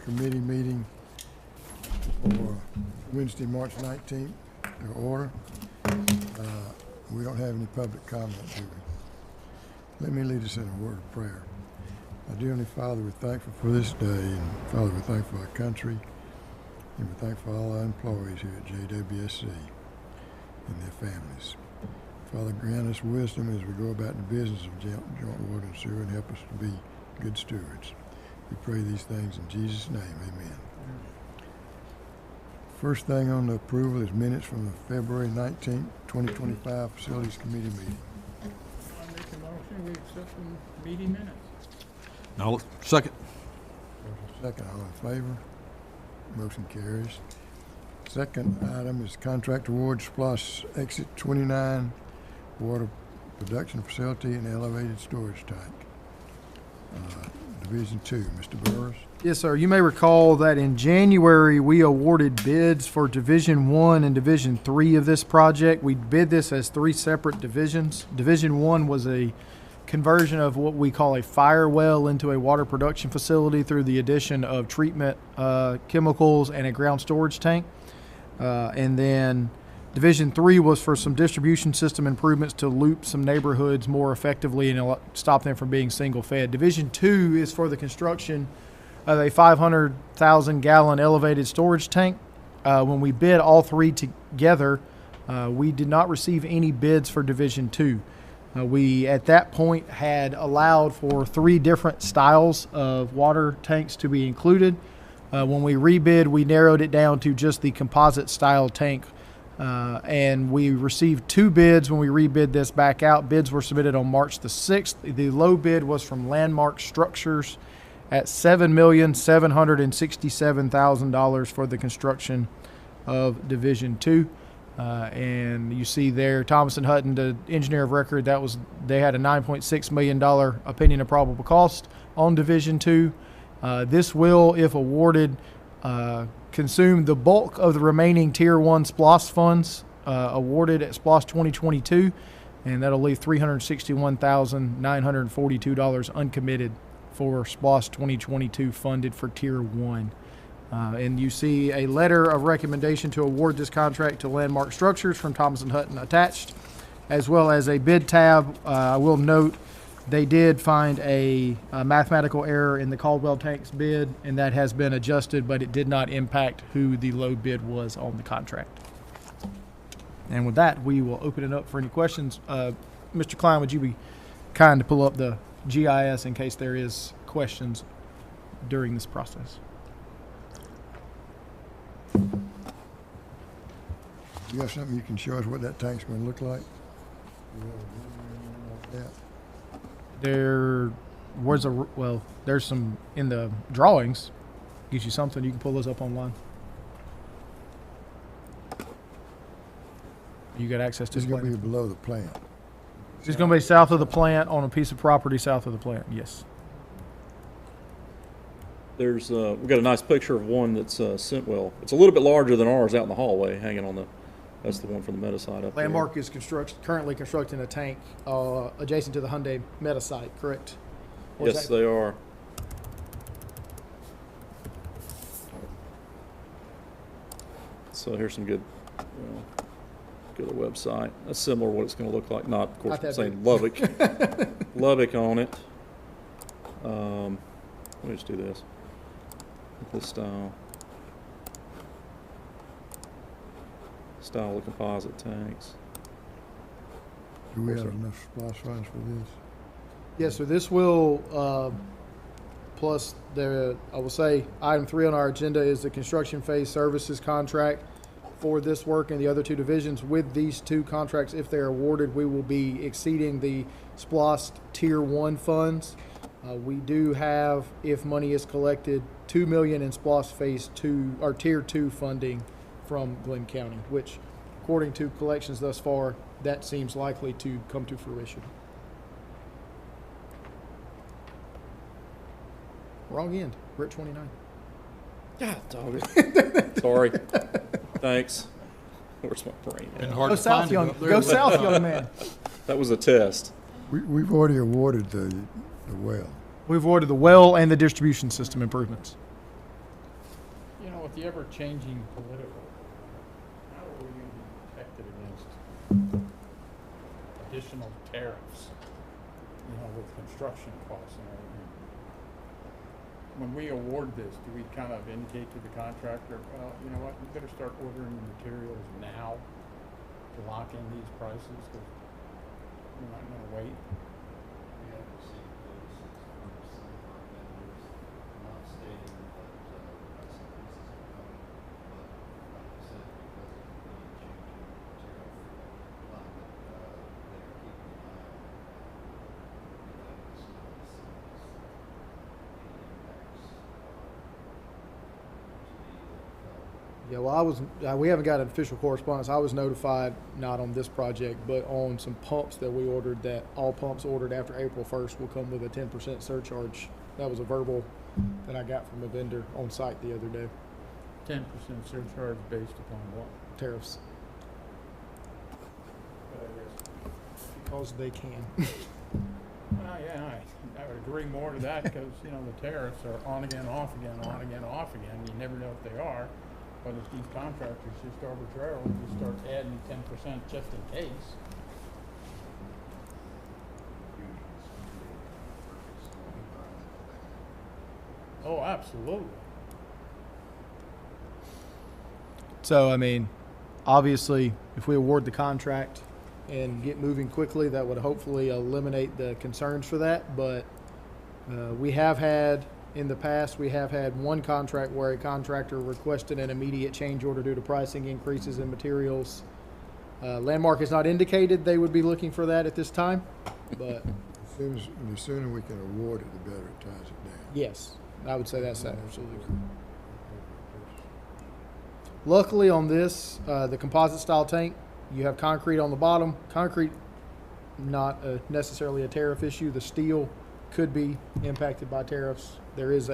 committee meeting for Wednesday, March 19th to order. We don't have any public comment, do we? Let me lead us in a word of prayer. Dear Heavenly Father, we're thankful for this day, and Father, we're thankful for our country, and we're thankful for all our employees here at JWSC and their families. Father, grant us wisdom as we go about the business of joint water and sewer, and help us to be good stewards. We pray these things in Jesus' name, amen. First thing on the approval is minutes from the February 19th, 2025 Facilities Committee meeting. I make a motion, we accept the meeting minutes. No, second. Second, all in favor? Motion carries. Second item is contract award SPLOST Exit 29 Water Production Facility and Elevated Storage Tank. Division 2, Mr. Burris. Yes, sir. You may recall that in January, we awarded bids for Division 1 and Division 3 of this project. We bid this as 3 separate divisions. Division 1 was a conversion of what we call a fire well into a water production facility through the addition of treatment chemicals and a ground storage tank. And then Division 3 was for some distribution system improvements to loop some neighborhoods more effectively and stop them from being single fed. Division 2 is for the construction of a 500,000 gallon elevated storage tank. When we bid all 3 together, we did not receive any bids for Division 2. We, at that point, had allowed for 3 different styles of water tanks to be included. When we rebid, we narrowed it down to just the composite style tank. And we received 2 bids when we rebid this back out. Bids were submitted on March the 6th. The low bid was from Landmark Structures at $7,767,000 for the construction of Division 2. And you see there, Thomas & Hutton, the engineer of record, they had a $9.6 million opinion of probable cost on Division 2. This will, if awarded, consume the bulk of the remaining Tier 1 SPLOST funds awarded at SPLOST 2022, and that'll leave $361,942 uncommitted for SPLOST 2022 funded for Tier 1. And you see a letter of recommendation to award this contract to Landmark Structures from Thomas & Hutton attached, as well as a bid tab. I will note they did find a mathematical error in the Caldwell Tanks bid, and that has been adjusted, but it did not impact who the low bid was on the contract. And with that, we will open it up for any questions. Mr. Klein, would you be kind to pull up the GIS in case there is questions during this process? You got something you can show us what that tank's going to look like? There's some in the drawings. Gives you something. You can pull those up online. You got access to It's the going to plant. be below the plant. It's going to be south of the plant on a piece of property south of the plant. Yes. There's we've got a nice picture of one that's sent well. It's a little bit larger than ours out in the hallway, hanging on the. That's the one from the Meta site up Landmark is currently constructing a tank adjacent to the Hyundai Meta site, correct? Or is Yes, that- they are. So here's some good, good website. That's similar to what it's going to look like. Not, of course, Not that saying big. Lubbock, Lubbock on it. Let me just do this. This style of composite tanks. Do we have enough SPLOST funds for this? Yes, so this will, plus I will say, item 3 on our agenda is the construction phase services contract for this work and the other 2 divisions. With these 2 contracts, if they're awarded, we will be exceeding the SPLOST Tier 1 funds. We do have, if money is collected, $2 million in SPLOST Phase 2 or Tier 2 funding from Glynn County, which, according to collections thus far, that seems likely to come to fruition. Wrong end. We're at 29. God, dog it. Sorry. Thanks. Where's my brain at? Go south, go south, young man. That was a test. We've already awarded the well. We've ordered the well and the distribution system improvements. the ever-changing political, how are we gonna be protected against additional tariffs, you know, with construction costs and everything? When we award this, do we kind of indicate to the contractor, well, you know what, we better start ordering the materials now to lock in these prices, because we're not gonna wait? We have received notices from some of our vendors, not stating that price increases are coming, but like I said, because of the changing tariff climate, they are keeping an eye on it. We let us know as soon as the impacts to be felt. Yeah, well, we haven't got official correspondence. I was notified, not on this project, but on some pumps that we ordered, that all pumps ordered after April 1st will come with a 10% surcharge. That was a verbal that I got from a vendor on site the other day. 10% surcharge based upon what? Tariffs. Because they can. Yeah, I would agree more to that, because, you know, the tariffs are on again, off again, on again, off again. You never know what they are. But if these contractors just arbitrarily just start adding 10% just in case, oh, absolutely. So, I mean, obviously, if we award the contract and get moving quickly, that would hopefully eliminate the concerns for that. But we have had, in the past, we have had one contract where a contractor requested an immediate change order due to pricing increases in materials. Landmark has not indicated they would be looking for that at this time, but The sooner we can award it, the better it ties it down. yes, I would say that's absolutely correct. Luckily on this, the composite style tank, you have concrete on the bottom. Concrete, not necessarily a tariff issue. The steel could be impacted by tariffs. There is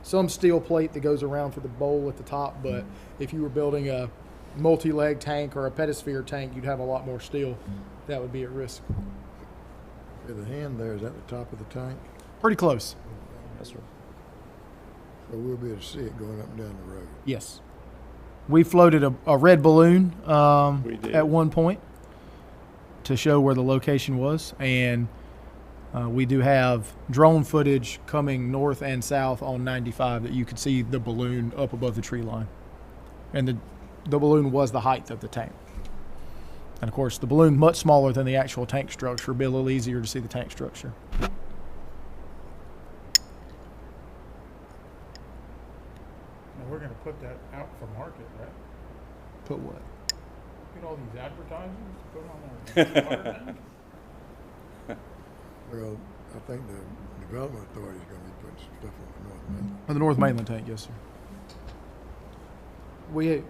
some steel plate that goes around for the bowl at the top, but if you were building a multi-leg tank or a pedosphere tank, you'd have a lot more steel that would be at risk. Yeah, the hand there, is at the top of the tank? Pretty close. Yes, sir. So we'll be able to see it going up and down the road. Yes. We floated a red balloon We did. at one point to show where the location was, and we do have drone footage coming north and south on 95 that you could see the balloon up above the tree line. And the balloon was the height of the tank. And of course, the balloon much smaller than the actual tank structure, be a little easier to see the tank structure. Now, we're gonna put that out for market, right? Put what? Get all these advertisements to put on our water tank? Well, I think the Development Authority is gonna be putting some stuff on the North Main. Oh, the North Mainland tank, yes, sir. We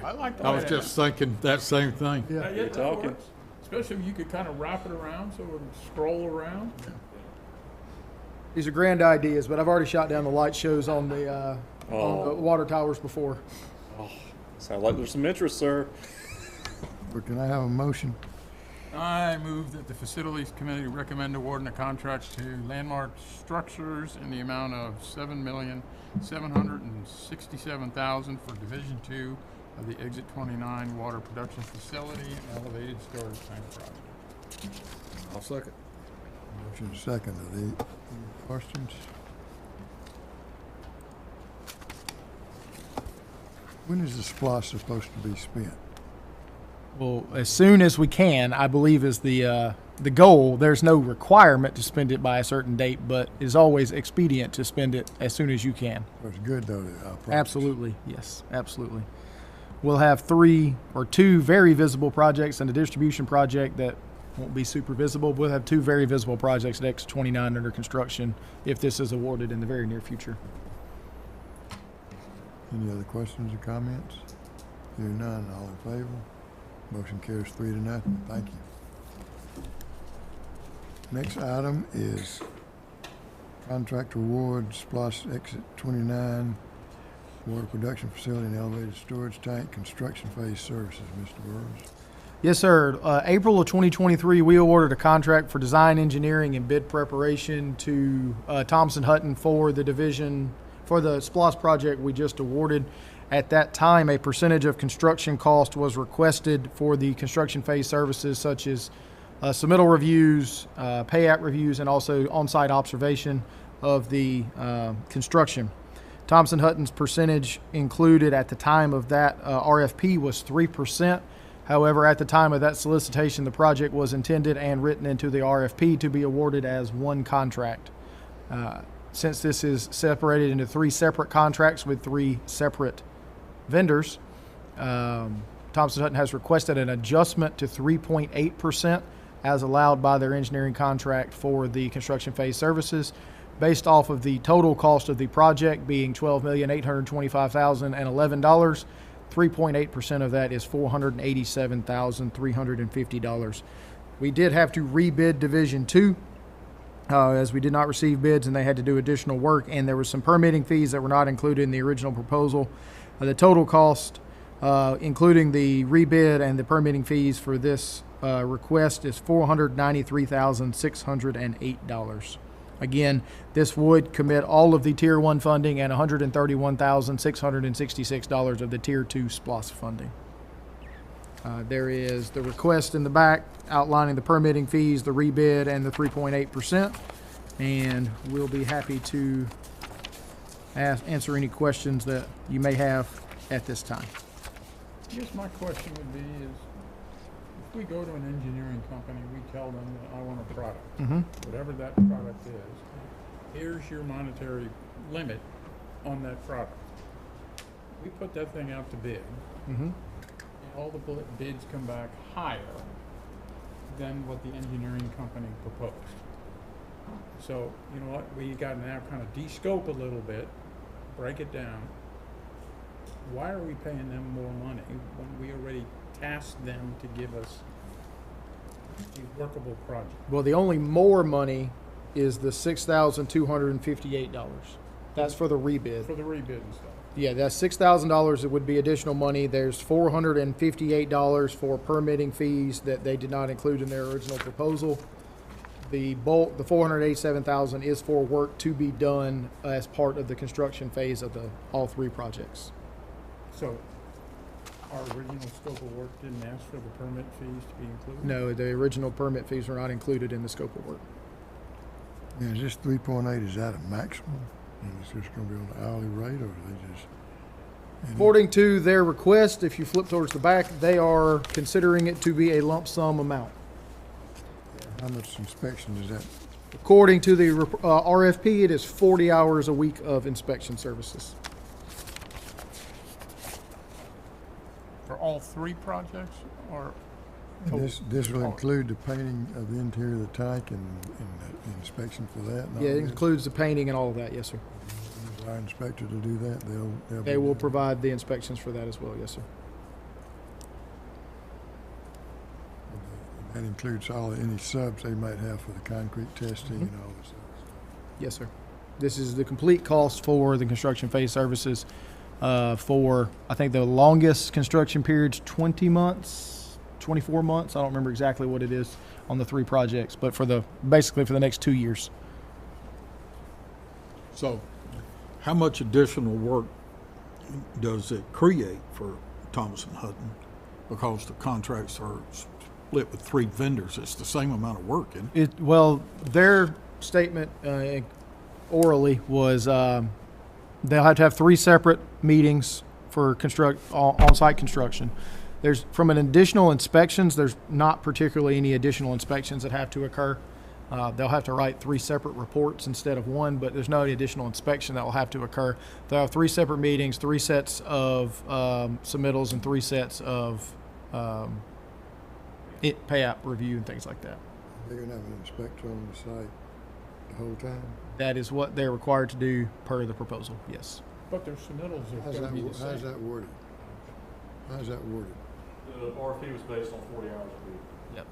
I like the I way was that- just thinking that same thing. Yeah, yeah. that talking. works. Especially if you could kind of wrap it around so it would scroll around. These are grand ideas, but I've already shot down the light shows on the water towers before. Sounds like there's some interest, sir. But can I have a motion? I move that the Facilities Committee recommend awarding a contract to Landmark Structures in the amount of $7,767,000 for Division 2 of the Exit 29 Water Production Facility and Elevated Storage Tank Project. I'll second. Motion second. Are there any questions? When is the SPLOST supposed to be spent? Well, as soon as we can, I believe, is the goal. There's no requirement to spend it by a certain date, but it's always expedient to spend it as soon as you can. So it's good though that our projects- Absolutely, yes, absolutely. We'll have 2 very visible projects and a distribution project that won't be super visible. We'll have 2 very visible projects at Exit 29 under construction if this is awarded in the very near future. Any other questions or comments? Hearing none, all in favor? Motion carries 3-0. Thank you. Next item is contract award, SPLOST Exit 29, Water Production Facility and Elevated Storage Tank, Construction Phase Services. Mr. Burrows. Yes, sir. April of 2023, we awarded a contract for design, engineering, and bid preparation to Thompson Hutton for the division, for the SPLOST project we just awarded. At that time, a percentage of construction cost was requested for the construction phase services such as submittal reviews, pay-app reviews, and also on-site observation of the construction. Thompson Hutton's percentage included at the time of that RFP was 3%. However, at the time of that solicitation, the project was intended and written into the RFP to be awarded as one contract. Since this is separated into 3 separate contracts with 3 separate vendors, Thompson Hutton has requested an adjustment to 3.8% as allowed by their engineering contract for the construction phase services, based off of the total cost of the project being $12,825,011. 3.8% of that is $487,350. We did have to rebid Division 2 as we did not receive bids and they had to do additional work, and there were some permitting fees that were not included in the original proposal. The total cost, including the rebid and the permitting fees for this request, is $493,608. Again, this would commit all of the Tier 1 funding and $131,666 of the Tier 2 SPLOST funding. There is the request in the back outlining the permitting fees, the rebid, and the 3.8%. And we'll be happy to answer any questions that you may have at this time. I guess my question would be is, if we go to an engineering company, we tell them that I want a product, whatever that product is, here's your monetary limit on that product. We put that thing out to bid, and all the bids come back higher than what the engineering company proposed. So, you know what, we got to now kind of de-scope a little bit, break it down. Why are we paying them more money when we already tasked them to give us a workable project? Well, the only more money is the $6,258. That's for the rebid. For the rebid and stuff. Yeah, that's $6,000. It would be additional money. There's $458 for permitting fees that they did not include in their original proposal. The bulk, the $487,000, is for work to be done as part of the construction phase of all 3 projects. So, our original scope of work didn't ask for the permit fees to be included? No, the original permit fees were not included in the scope of work. Yeah, is this 3.8, is that a maximum? And it's just gonna be on the hourly rate, or are they just? According to their request, if you flip towards the back, they are considering it to be a lump sum amount. How much inspection is that? According to the RFP, it is 40 hours a week of inspection services. For all 3 projects, or? And this will include the painting of the interior of the tank and the inspection for that? and all Yeah, it this? includes the painting and all of that, yes, sir. Is our inspector to do that? They'll They be will there. provide the inspections for that as well, yes, sir. That includes any subs they might have for the concrete testing and all this other stuff. Yes, sir. This is the complete cost for the construction phase services for, I think the longest construction period's 20 months, 24 months. I don't remember exactly what it is on the 3 projects, but basically for the next 2 years. So, how much additional work does it create for Thompson Hutton? Because the contracts are split with 3 vendors. It's the same amount of work, isn't it? Well, their statement orally was they'll have to have 3 separate meetings for on-site construction. There's, from an additional inspections, there's not particularly any additional inspections that have to occur. They'll have to write 3 separate reports instead of 1, but there's no additional inspection that will have to occur. They'll have 3 separate meetings, 3 sets of submittals, and 3 sets of pay-app review and things like that. They're gonna have an inspector on the site the whole time? That is what they're required to do per the proposal, yes. But their submittals are How's gonna that, be the same. how's that worded? How's that worded? The RFP was based on 40 hours a week. Yep.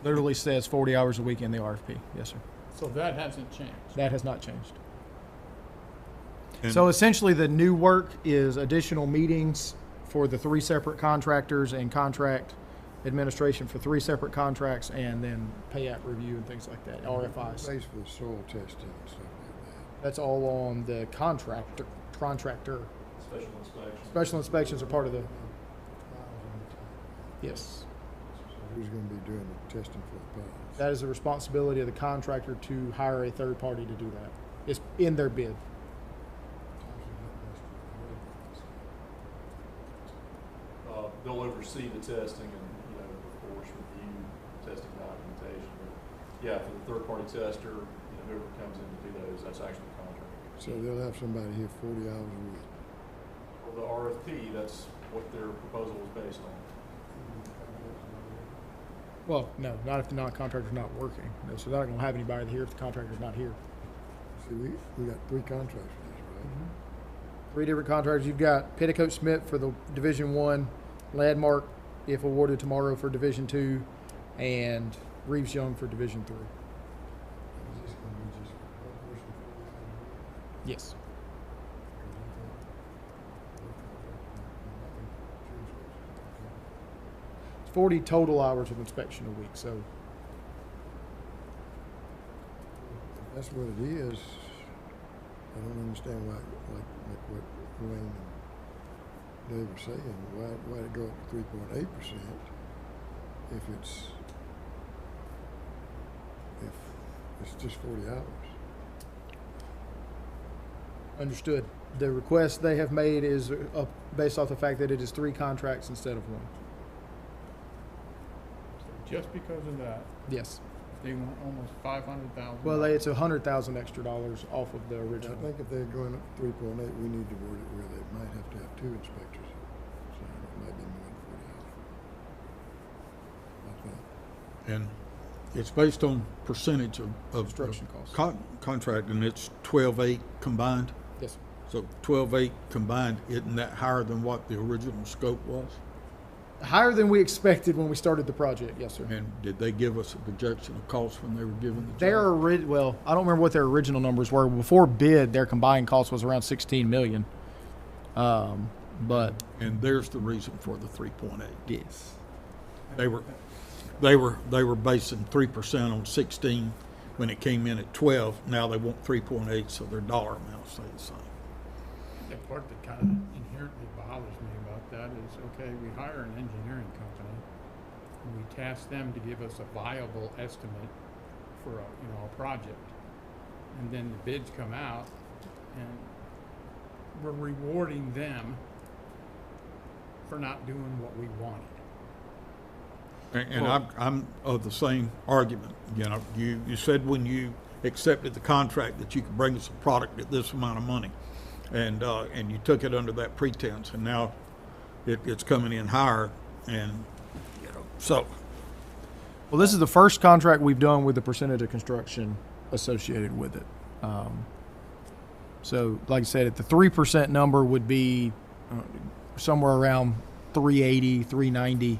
Literally says 40 hours a week in the RFP, yes, sir. So that hasn't changed. That has not changed. And- So essentially, the new work is additional meetings for the three separate contractors and contract administration for three separate contracts, and then payout review and things like that, RFIs. Pays for the soil testing and stuff like That's all on the contractor. Special inspection. Special inspections are part of the, that. yes. So who's gonna be doing the testing for the piles? That is the responsibility of the contractor to hire a third party to do that. It's in their bid. They'll oversee the testing and, you know, of course, review testing documentation. But yeah, for the third-party tester, you know, whoever comes in to do those, that's actually the contractor. So they'll have somebody here 40 hours a week. For the RFP, that's what their proposal was based on. Well, no, not if the non-contractor's not working. No, so they're not gonna have anybody here if the contractor's not here. See, we got 3 contracts for this, right? 3 different contractors. You've got Petticoat Smith for the Division 1, Landmark, if awarded tomorrow, for Division 2, and Reeves Young for Division 3. Is this gonna be just one person 40 hours a week? Yes. It's 40 total hours of inspection a week, so If that's what it is, I don't understand why, like what Wayne and Dave were saying, why it go up to 3.8% if it's just 40 hours? understood. The request they have made is based off the fact that it is 3 contracts instead of 1. Just because of that, Yes. they want almost $500,000. Well, it's $100,000 extra off of the I original. think if they're going up to 3.8, we need to word it where they might have to have 2 inspectors. So it might be more than 40 hours. I think. And it's based on percentage of Construction costs. Contract, and it's 12/8 combined. Yes. So 12/8 combined, isn't that higher than what the original scope was? Higher than we expected when we started the project. Yes, sir. And did they give us a projection of cost when they were given the job? Well, I don't remember what their original numbers were. Before bid, their combined cost was around 16 million. But And there's the reason for the 3.8. yes, They were basing 3% on 16 when it came in at 12. Now they want 3.8, so their dollar amount stay the same. The part that kind of inherently bothers me about that is, okay, we hire an engineering company, and we task them to give us a viable estimate for a project. And then the bids come out, and we're rewarding them for not doing what we wanted. And I'm of the same argument. You know, you said when you accepted the contract that you could bring us a product at this amount of money, and you took it under that pretense, and now it's coming in higher, and you know, so well, this is the first contract we've done with the percentage of construction associated with it. So, like I said, at the 3% number would be somewhere around 380, 390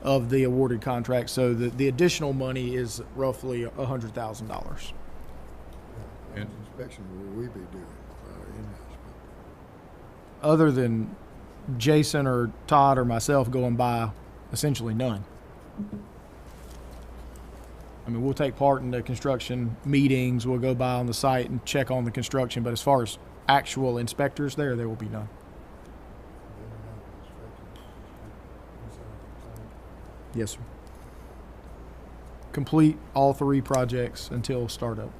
of the awarded contract. So the additional money is roughly $100,000. How much inspection will we be doing for our in-house people? Other than Jason or Todd or myself going by, essentially none. I mean, we'll take part in the construction meetings, we'll go by on the site and check on the construction, but as far as actual inspectors there will be none. They don't have an inspection inside the plant. Yes, sir. Complete all 3 projects until startup.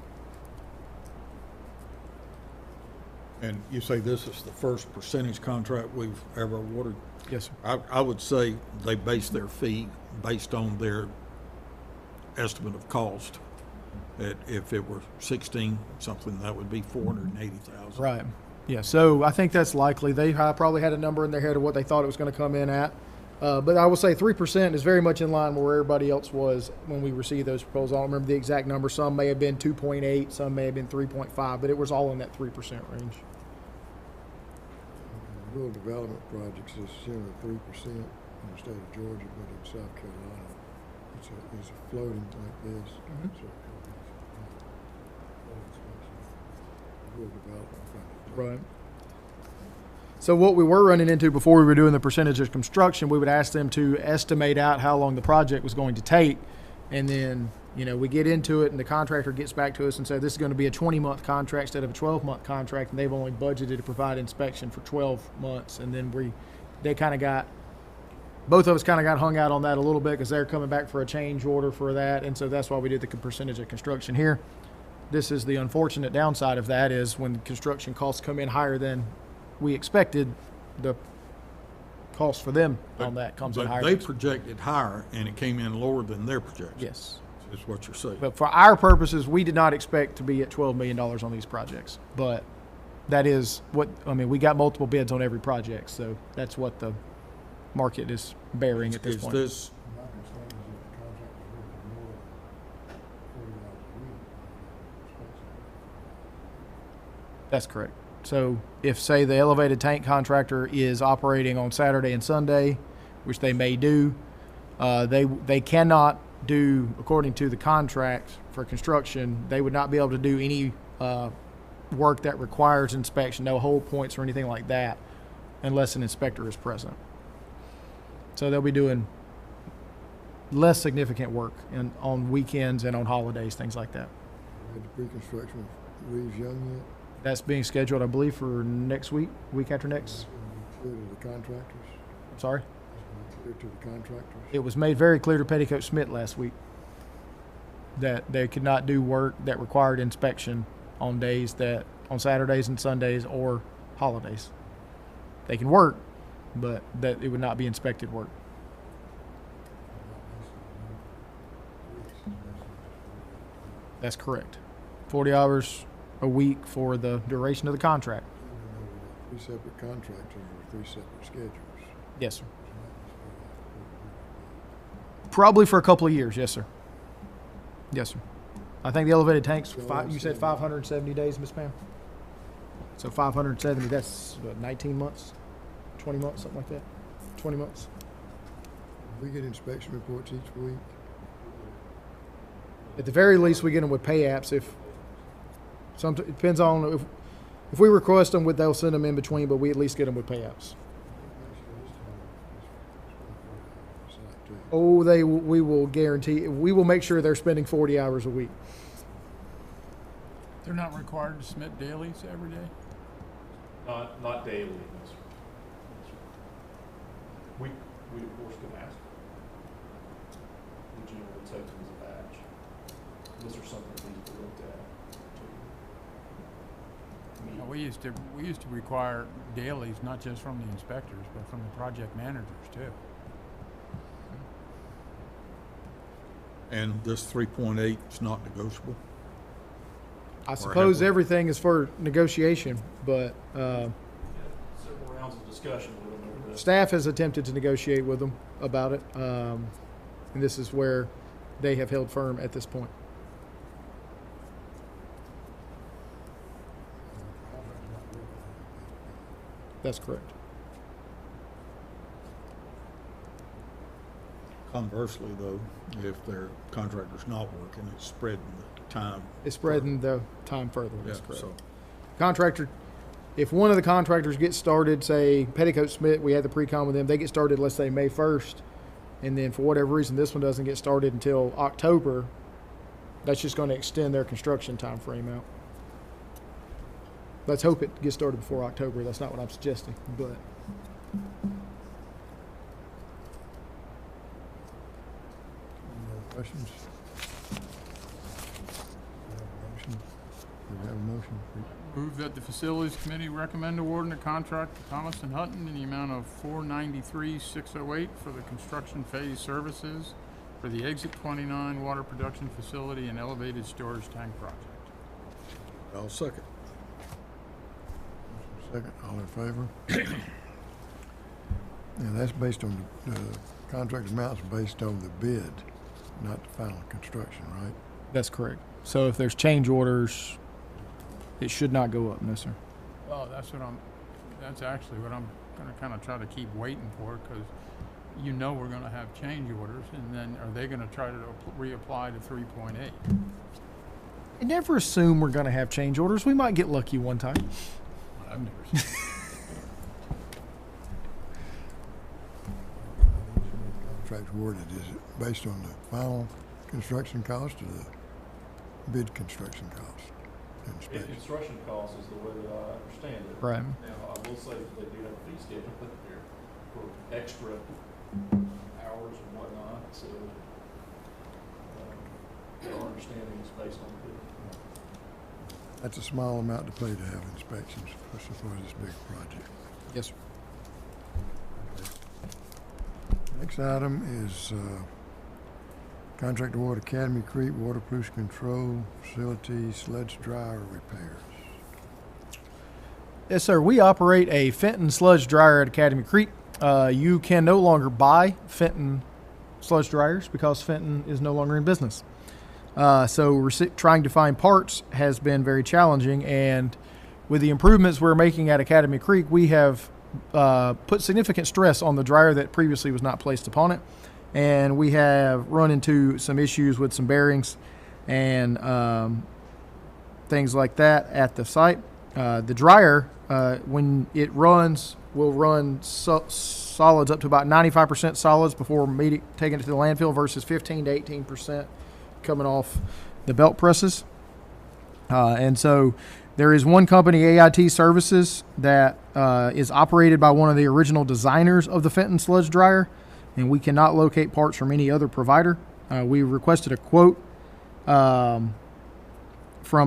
and you say this is the first percentage contract we've ever awarded. Yes, sir. I would say they base their fee based on their estimate of cost. That if it were 16 something, that would be 480,000. Right. Yeah, so I think that's likely. They probably had a number in their head of what they thought it was going to come in at. But I will say 3% is very much in line with where everybody else was when we received those proposals. I don't remember the exact number. Some may have been 2.8, some may have been 3.5, but it was all in that 3% range. Rural development projects is similar to 3% in the state of Georgia, but in South Carolina, it's a floating like this. Mhm. So, floating section. Rural development project. Right. So what we were running into before we were doing the percentage of construction, we would ask them to estimate out how long the project was going to take. And then, you know, we get into it and the contractor gets back to us and said, this is going to be a 20-month contract instead of a 12-month contract. And they've only budgeted to provide inspection for 12 months. And then both of us kind of got hung out on that a little bit because they're coming back for a change order for that. And so that's why we did the percentage of construction here. This is the unfortunate downside of that is when construction costs come in higher than we expected, the cost for them on that comes in higher. But they projected higher, and it came in lower than their projection. Yes. Is what you're saying. But for our purposes, we did not expect to be at $12 million on these projects. But that is what, I mean, we got multiple bids on every project, so that's what the market is bearing at this Is point. this, My concern is if the contract is working more than 40 hours a week. That's correct. So if, say, the elevated tank contractor is operating on Saturday and Sunday, which they may do, they cannot do, according to the contract for construction, they would not be able to do any work that requires inspection, no hold points or anything like that, unless an inspector is present. So they'll be doing less significant work on weekends and on holidays, things like that. Had the pre-construction of Reeves Young yet? That's being scheduled, I believe, for next week, week after next. That's going to be clear to the contractors. Sorry? That's going to be clear to the contractors. It was made very clear to Petticoat Smith last week that they could not do work that required inspection on Saturdays and Sundays or holidays. They can work, but that it would not be inspected work. That's correct. 40 hours a week for the duration of the contract. Three separate contractors or three separate schedules. Yes, sir. Probably for a couple of years, yes, sir. Yes, sir. I think the elevated tanks, you said 570 days, Miss Pam? So 570, that's what, 19 months? 20 months, something like that? 20 months? We get inspection reports each week. At the very least, we get them with pay apps. It depends on if we request them, they'll send them in between, but we at least get them with pay apps. Oh, we will guarantee, we will make sure they're spending 40 hours a week. They're not required to submit dailies every day? Not daily, no, sir. We of course can ask. We generally take them as a batch. This is something that needs to be looked at. We used to require dailies, not just from the inspectors, but from the project managers too. and this 3.8 is not negotiable? I suppose we- everything is for negotiation, but Several rounds of discussion with them over this. staff has attempted to negotiate with them about it, and this is where they have held firm at this point. That's correct. Conversely, though, if their contractor's not working, it's spreading the time. It's spreading the time further. That's Yeah, correct. so, Contractor, if one of the contractors gets started, say Petticoat Smith, we had the pre-con with them, they get started, let's say May 1st, and then for whatever reason this one doesn't get started until October, that's just going to extend their construction time frame out. Let's hope it gets started before October. That's not what I'm suggesting, but Any other questions? Do we have a motion? Move that the Facilities Committee recommend awarding a contract to Thomas and Hutton in the amount of $493,608 for the construction phase services for the Exit 29 water production facility and elevated storage tank project. I'll second. Second, all in favor? And that's based on, the contract amount's based on the bid, not the final construction, right? that's correct. So if there's change orders, it should not go up, no, sir. Well, that's actually what I'm gonna kind of try to keep waiting for, because you know we're gonna have change orders, and then are they gonna try to reapply to 3.8? I never assume we're going to have change orders. We might get lucky one time. I've never seen. contract awarded? Is it based on the final construction cost or the bid construction cost? Construction cost is the way that I understand it. Right. Now, I will say that they do have a fee schedule put there for extra hours and whatnot, so our understanding is based on the bid. That's a small amount to pay to have inspections, especially for this big project. Yes, sir. Next item is contract award Academy Creek Water Pollution Control Facility sludge dryer repairs. Yes, sir. We operate a Fenton sludge dryer at Academy Creek. You can no longer buy Fenton sludge dryers because Fenton is no longer in business. So trying to find parts has been very challenging, and with the improvements we're making at Academy Creek, we have put significant stress on the dryer that previously was not placed upon it, and we have run into some issues with some bearings and things like that at the site. The dryer, when it runs, will run solids up to about 95% solids before taking it to the landfill versus 15 to 18% coming off the belt presses. And so there is one company, AIT Services, that is operated by one of the original designers of the Fenton sludge dryer, and we cannot locate parts from any other provider. We requested a quote from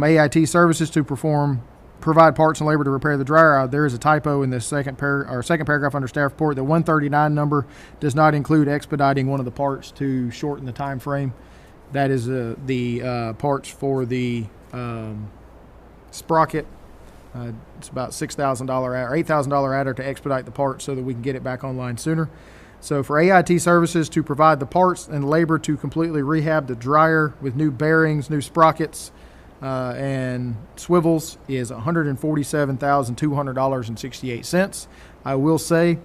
AIT Services to provide parts and labor to repair the dryer. There is a typo in the second paragraph under staff report. The 139 number does not include expediting one of the parts to shorten the time frame. That is the parts for the sprocket. It's about $6,000 or $8,000 adder to expedite the part so that we can get it back online sooner. So for AIT Services to provide the parts and labor to completely rehab the dryer with new bearings, new sprockets, and swivels is $147,200.68. I will say,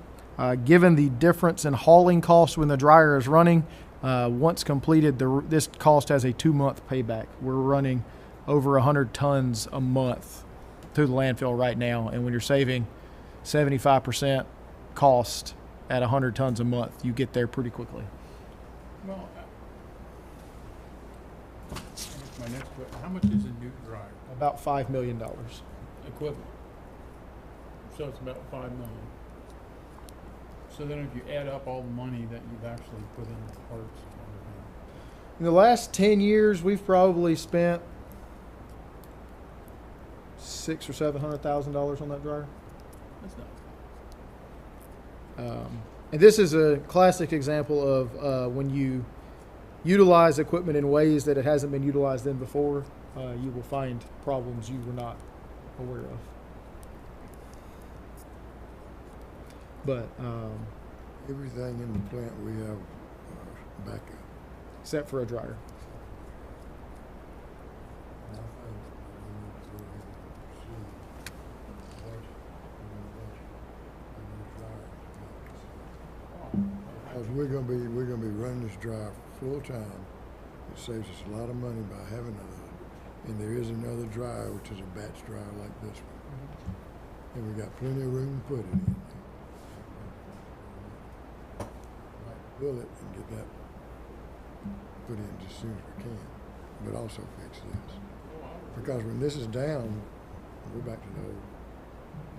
given the difference in hauling costs when the dryer is running, once completed, this cost has a 2-month payback. We're running over 100 tons a month through the landfill right now, and when you're saving 75% cost at 100 tons a month, you get there pretty quickly. Well, my next question, how much is a new dryer? About $5 million. Equivalent. So it's about $5 million. So then if you add up all the money that you've actually put in the parts and everything. In the last 10 years, we've probably spent $600,000 or $700,000 on that dryer. That's not. And this is a classic example of when you utilize equipment in ways that it hasn't been utilized in before, you will find problems you were not aware of. But Everything in the plant we have backup. except for a dryer. Because we're gonna be running this dryer full time. It saves us a lot of money by having another. And there is another dryer, which is a batch dryer like this one. And we got plenty of room to put it in. Might pull it and get that put in just as soon as we can, but also fix this. Because when this is down, we're back to the old.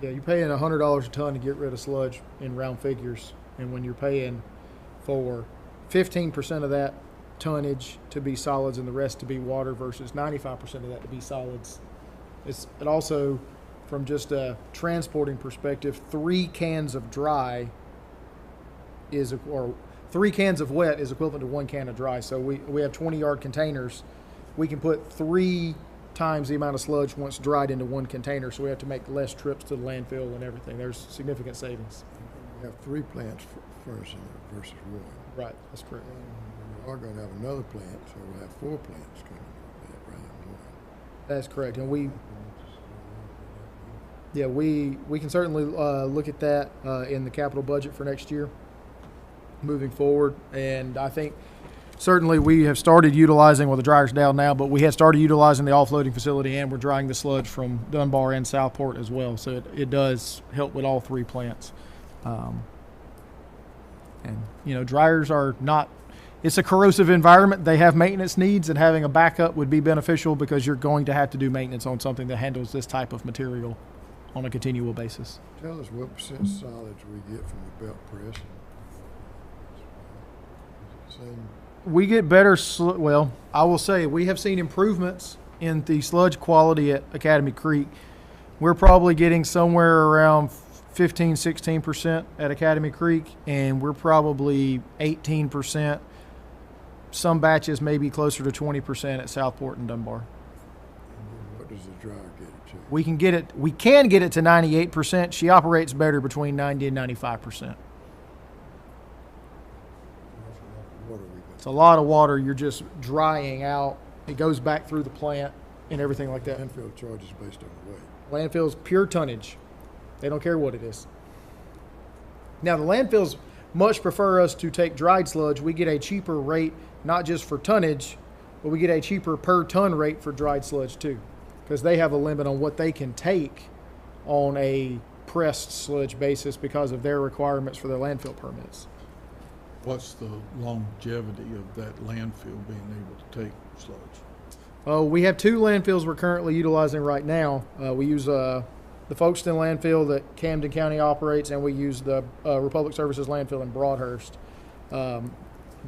Yeah, you're paying $100 a ton to get rid of sludge in round figures, and when you're paying for 15% of that tonnage to be solids and the rest to be water versus 95% of that to be solids, it also, from just a transporting perspective, 3 cans of dry or 3 cans of wet is equivalent to 1 can of dry. So we have 20-yard containers. We can put 3 times the amount of sludge once dried into 1 container, so we have to make less trips to the landfill and everything. There's significant savings. We have 3 plants furnishing it versus 1. Right, that's correct. And we are gonna have another plant, so we'll have 4 plants coming with that rather than 1. That's correct. And we can certainly look at that in the capital budget for next year moving forward. And I think certainly we have started utilizing, well, the dryer's down now, but we had started utilizing the offloading facility, and we're drying the sludge from Dunbar and Southport as well. So it does help with all 3 plants. And, you know, dryers are not, it's a corrosive environment. They have maintenance needs, and having a backup would be beneficial because you're going to have to do maintenance on something that handles this type of material on a continual basis. Tell us what percent solids we get from the belt press. Same, We get better, well, I will say we have seen improvements in the sludge quality at Academy Creek. We're probably getting somewhere around 15, 16% at Academy Creek, and we're probably 18%. Some batches may be closer to 20% at Southport and Dunbar. and then what does the dryer get it to? We can get it to 98%. She operates better between 90 and 95%. What are we It's a lot of water you're just drying out. It goes back through the plant and everything like that. Landfill charges based on the weight. Landfill's pure tonnage. They don't care what it is. Now, the landfills much prefer us to take dried sludge. We get a cheaper rate, not just for tonnage, but we get a cheaper per ton rate for dried sludge too, because they have a limit on what they can take on a pressed sludge basis because of their requirements for their landfill permits. What's the longevity of that landfill being able to take sludge? We have two landfills we're currently utilizing right now. We use the Folkestone landfill that Camden County operates, and we use the Republic Services landfill in Broadhurst.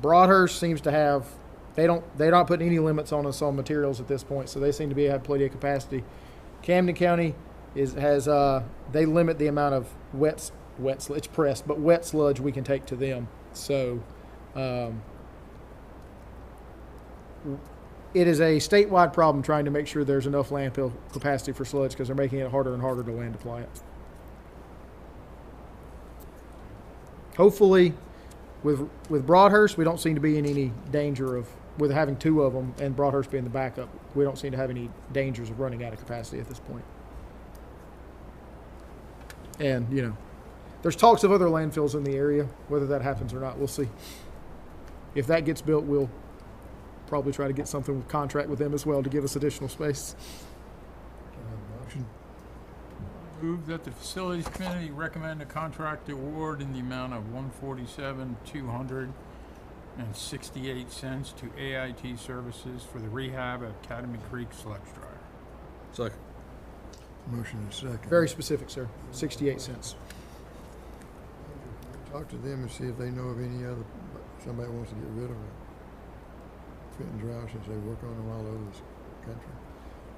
Broadhurst seems to have, they're not putting any limits on us on materials at this point, so they seem to have plenty of capacity. Camden County they limit the amount of wet sludge, it's pressed, but wet sludge we can take to them. So it is a statewide problem trying to make sure there's enough landfill capacity for sludge because they're making it harder and harder to land apply it. Hopefully, with Broadhurst, we don't seem to be in any danger with having two of them and Broadhurst being the backup. We don't seem to have any dangers of running out of capacity at this point. And, you know, there's talks of other landfills in the area. Whether that happens or not, we'll see. If that gets built, we'll probably try to get something with contract with them as well to give us additional space. Can I have a motion? Move that the Facilities Committee recommend a contract award in the amount of $147,268 to AIT Services for the rehab at Academy Creek sludge dryer. Second. Motion and second. Very specific, sir. 68 cents. Talk to them and see if they know of any other, somebody wants to get rid of a Fenton dryer since they work on them all over this country.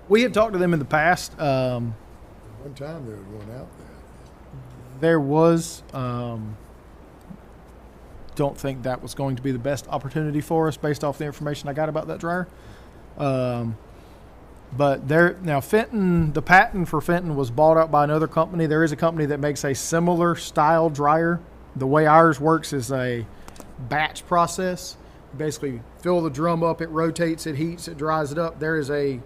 We have talked to them in the past. One time there was one out there. There was. Don't think that was going to be the best opportunity for us based off the information I got about that dryer. But Fenton, the patent for Fenton was bought out by another company. There is a company that makes a similar style dryer. The way ours works is a batch process. You basically fill the drum up, it rotates, it heats, it dries it up. There is a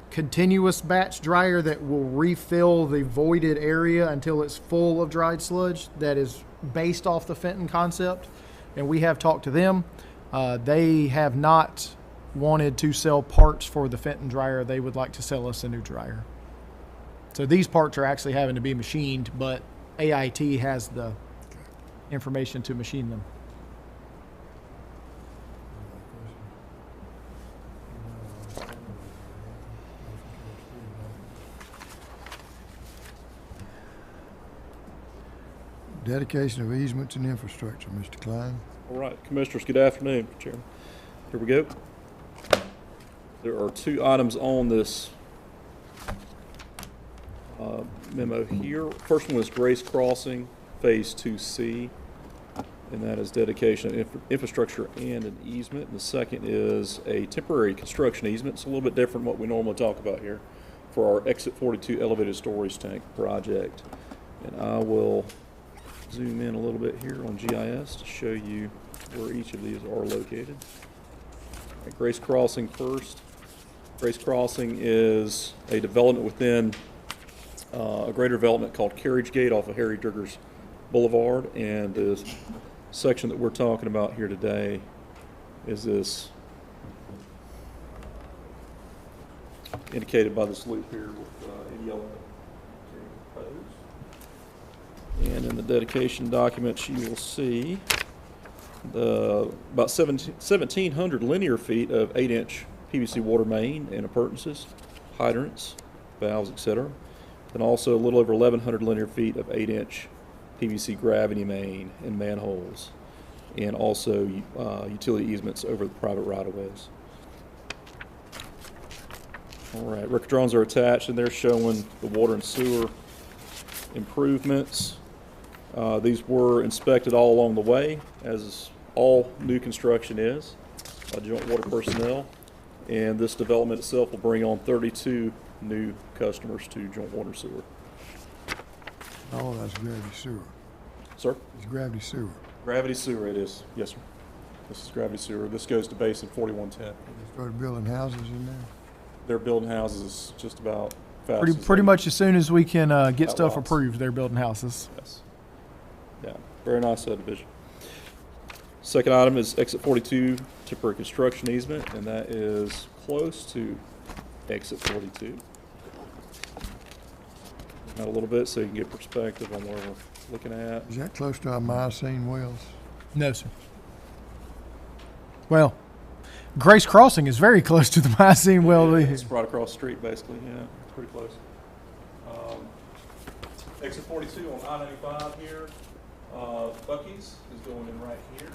continuous batch dryer that will refill the voided area until it's full of dried sludge that is based off the Fenton concept. And we have talked to them. They have not wanted to sell parts for the Fenton dryer. They would like to sell us a new dryer. So these parts are actually having to be machined, but AIT has the information to machine them. Dedication of easements and infrastructure, Mr. Klein. All right, Commissioners, good afternoon, Mr. Chairman. Here we go. There are two items on this memo here. First one is Grace Crossing, Phase 2C, and that is dedication of infrastructure and an easement. And the second is a temporary construction easement. It's a little bit different from what we normally talk about here for our Exit 42 elevated storage tank project. And I will zoom in a little bit here on GIS to show you where each of these are located. All right, Grace Crossing first. Grace Crossing is a development within a greater development called Carriage Gate off of Harry Driggers Boulevard, and the section that we're talking about here today is this indicated by this loop here with in yellow. And in the dedication documents, you will see about 1,700 linear feet of 8-inch PVC water main and appurtenances, hydrants, valves, etc. Then also a little over 1,100 linear feet of 8-inch PVC gravity main and manholes, and also utility easements over the private right-of-ways. All right, record drawings are attached, and they're showing the water and sewer improvements. These were inspected all along the way, as all new construction is, by joint water personnel. And this development itself will bring on 32 new customers to joint water sewer. Oh, that's gravity sewer. Sir? It's gravity sewer. Gravity sewer it is. Yes, sir. This is gravity sewer. This goes to basin 4110. They started building houses in there. They're building houses just about fast. Pretty much as soon as we can get Got stuff lots. approved, they're building houses. Yes. Yeah, very nice subdivision. Second item is exit 42 temporary construction easement, and that is close to exit 42. Out a little bit so you can get perspective on where we're looking at. Is that close to our Miocene wells? No, sir. Well, Grace Crossing is very close to the Miocene well. Yeah, it's right across the street, basically. Yeah, it's pretty close. Exit 42 on I-95 here. Bucky's is going in right here.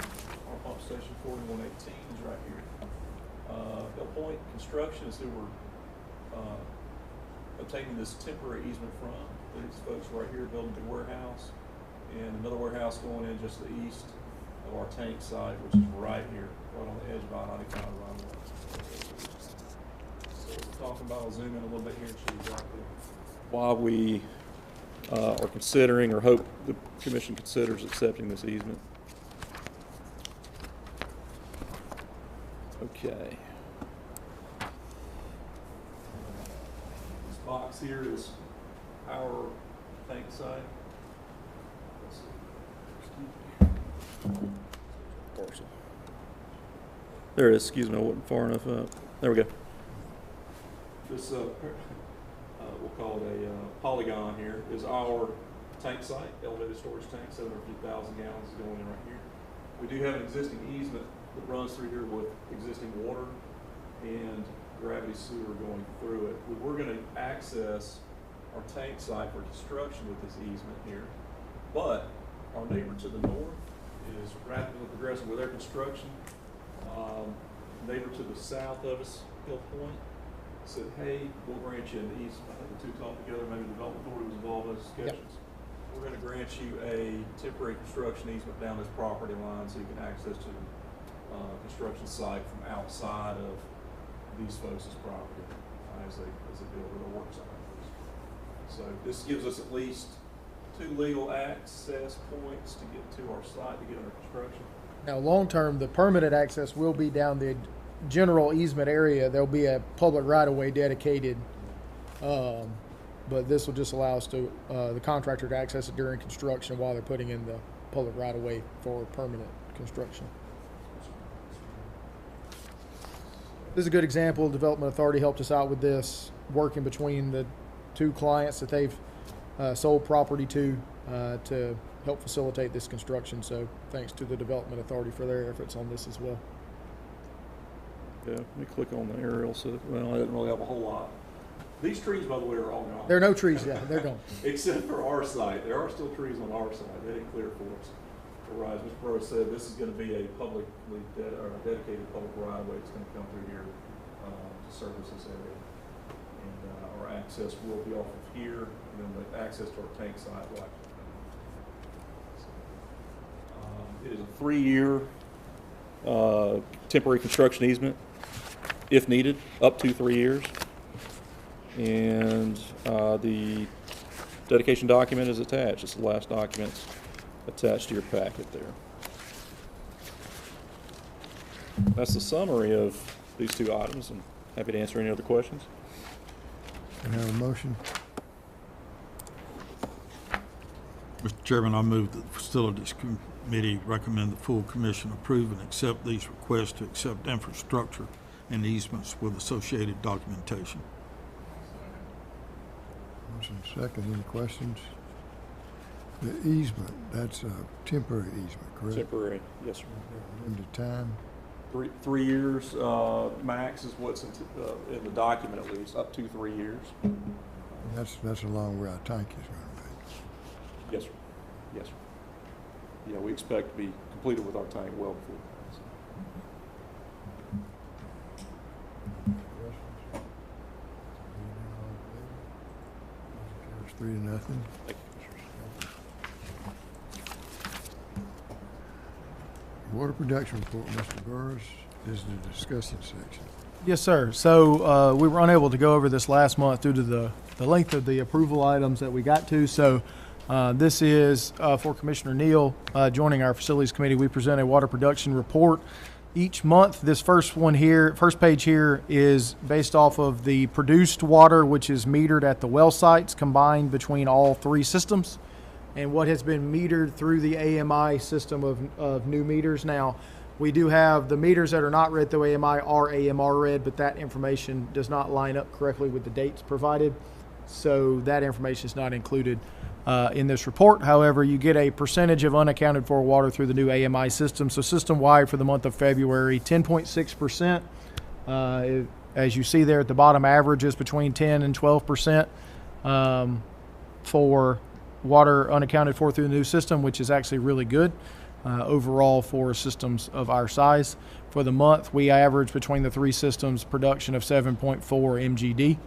Our pump station 4118 is right here. Hill Point Construction is who we're obtaining this temporary easement from. These folks right here building a big warehouse, and another warehouse going in just to the east of our tank site, which is right here, right on the edge of I-95 runway. So we're talking about, I'll zoom in a little bit here and show you exactly why we are considering, or hope the commission considers accepting this easement. Okay. This box here is our tank site. Let's see. Parcel. There it is. Excuse me, I wasn't far enough up. There we go. This we'll call it a polygon here, is our tank site, elevated storage tank, 750,000 gallons is going in right here. We do have an existing easement that runs through here with existing water and gravity sewer going through it. We're going to access our tank site for construction with this easement here, but our neighbor to the north is rapidly progressing with their construction. Neighbor to the south of us, Hill Point, said, hey, we'll grant you an easement. I think the two talked together, maybe the development authority was involved in those discussions. Yep. We're going to grant you a temporary construction easement down this property line so you can access to the construction site from outside of these folks' property as they build their work site. So this gives us at least 2 legal access points to get to our site to get under construction. Now, long term, the permanent access will be down the general easement area. There'll be a public right-of-way dedicated, but this will just allow us to the contractor to access it during construction while they're putting in the public right-of-way for permanent construction. This is a good example. Development Authority helped us out with this, working between the two clients that they've sold property to help facilitate this construction. So thanks to the Development Authority for their efforts on this as well. Yeah, let me click on the aerial. So, well, I didn't really have a whole lot. These trees, by the way, are all gone. There are no trees yet. They're gone. Except for our site. There are still trees on our side. They didn't clear for us. Right, as Mr. Burrows said, this is going to be a publicly dedicated public right-of-way that's going to come through here to service this area. And our access will be off of here, and then the access to our tank site will actually come. It is a 3-year temporary construction easement, if needed, up to 3 years. And the dedication document is attached. It's the last document attached to your packet there. That's the summary of these two items. I'm happy to answer any other questions. Can I have a motion? Mr. Chairman, I move that the Facilities Committee recommend the full commission approve and accept these requests to accept infrastructure and easements with associated documentation. Motion second. Any questions? The easement, that's a temporary easement, correct? Temporary, yes, sir. Limited time. 3 years, max is what's in the document at least, up to 3 years. That's along where our tank is gonna Yes, sir. Yes, sir. Yeah, we expect to be completed with our tank well before. be. It's 3-0. Thank you, Commissioners. Water production report, Mr. Burris. This is the discussion section. Yes, sir. So we were unable to go over this last month due to the length of the approval items that we got to. So this is for Commissioner Neal joining our facilities committee. We present a water production report each month. This first page here is based off of the produced water, which is metered at the well sites combined between all 3 systems, and what has been metered through the AMI system of new meters. Now, we do have the meters that are not read through AMI are AMR read, but that information does not line up correctly with the dates provided. So that information is not included in this report. However, you get a percentage of unaccounted for water through the new AMI system. So system-wide for the month of February, 10.6%. As you see there at the bottom, averages between 10 and 12% for water unaccounted for through the new system, which is actually really good overall for systems of our size. For the month, we average between the 3 systems production of 7.4 MGD.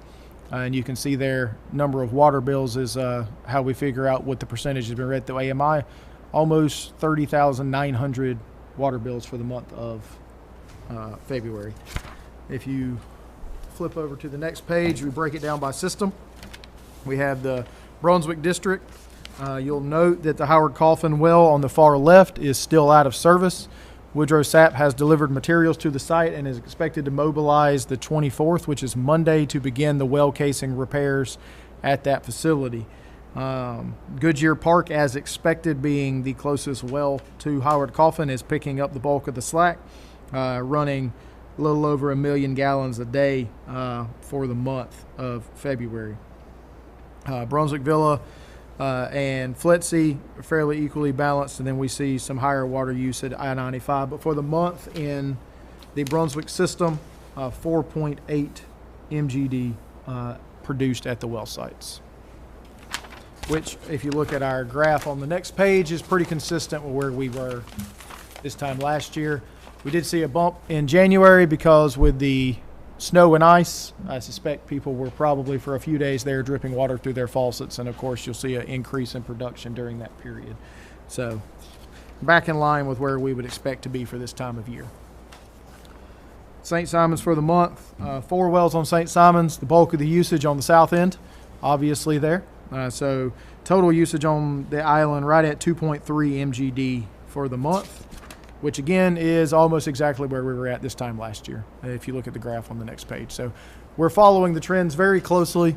And you can see there, number of water bills is how we figure out what the percentage has been read through AMI. Almost 30,900 water bills for the month of February. If you flip over to the next page, we break it down by system. We have the Brunswick district. You'll note that the Howard Coffin well on the far left is still out of service. Woodrow Sapp has delivered materials to the site and is expected to mobilize the 24th, which is Monday, to begin the well casing repairs at that facility. Goodyear Park, as expected, being the closest well to Howard Coffin, is picking up the bulk of the slack, running a little over 1 million gallons a day for the month of February. Brunswick Villa and Fletsey are fairly equally balanced, and then we see some higher water use at I-95. But for the month in the Brunswick system, 4.8 MGD produced at the well sites, which, if you look at our graph on the next page, is pretty consistent with where we were this time last year. We did see a bump in January because with the snow and ice, I suspect people were probably for a few days there dripping water through their faucets, and of course you'll see an increase in production during that period. So back in line with where we would expect to be for this time of year. St. Simons for the month, 4 wells on St. Simons, the bulk of the usage on the south end, obviously there. So total usage on the island right at 2.3 MGD for the month, which again is almost exactly where we were at this time last year, if you look at the graph on the next page. So we're following the trends very closely,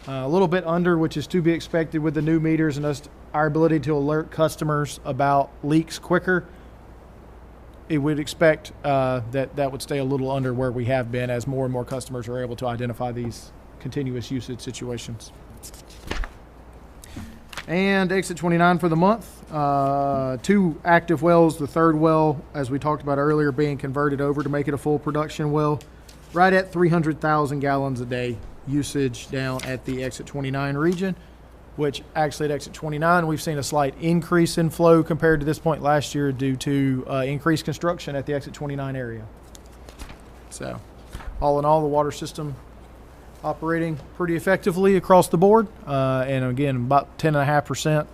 a little bit under, which is to be expected with the new meters and our ability to alert customers about leaks quicker. It would expect that would stay a little under where we have been as more and more customers are able to identify these continuous usage situations. And exit 29 for the month. 2 active wells, the 3rd well, as we talked about earlier, being converted over to make it a full production well, right at 300,000 gallons a day usage down at the exit 29 region, which actually at exit 29, we've seen a slight increase in flow compared to this point last year due to increased construction at the exit 29 area. So all in all, the water system operating pretty effectively across the board, and again, about 10.5%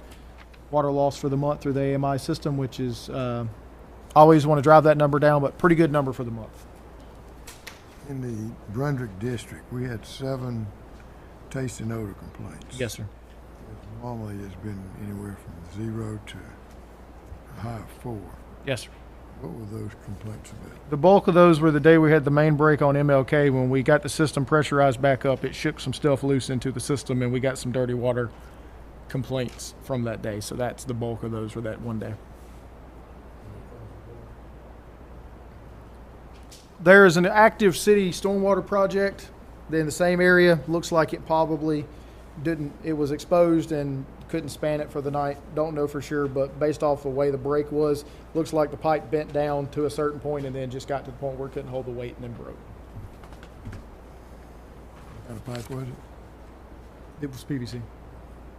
water loss for the month through the AMI system, which is always want to drive that number down, but pretty good number for the month. In the Brunswick district, we had 7 taste and odor complaints. Yes, sir. Normally it's been anywhere from 0 to a high of 4. Yes, sir. What were those complaints about? The bulk of those were the day we had the main break on MLK. When we got the system pressurized back up, it shook some stuff loose into the system, and we got some dirty water complaints from that day. So that's the bulk of those for that one day. There is an active city stormwater project in the same area. Looks like it probably it was exposed and couldn't span it for the night. Don't know for sure, but based off the way the break was, looks like the pipe bent down to a certain point and then just got to the point where it couldn't hold the weight and then broke. What kind of pipe was it? It was PVC.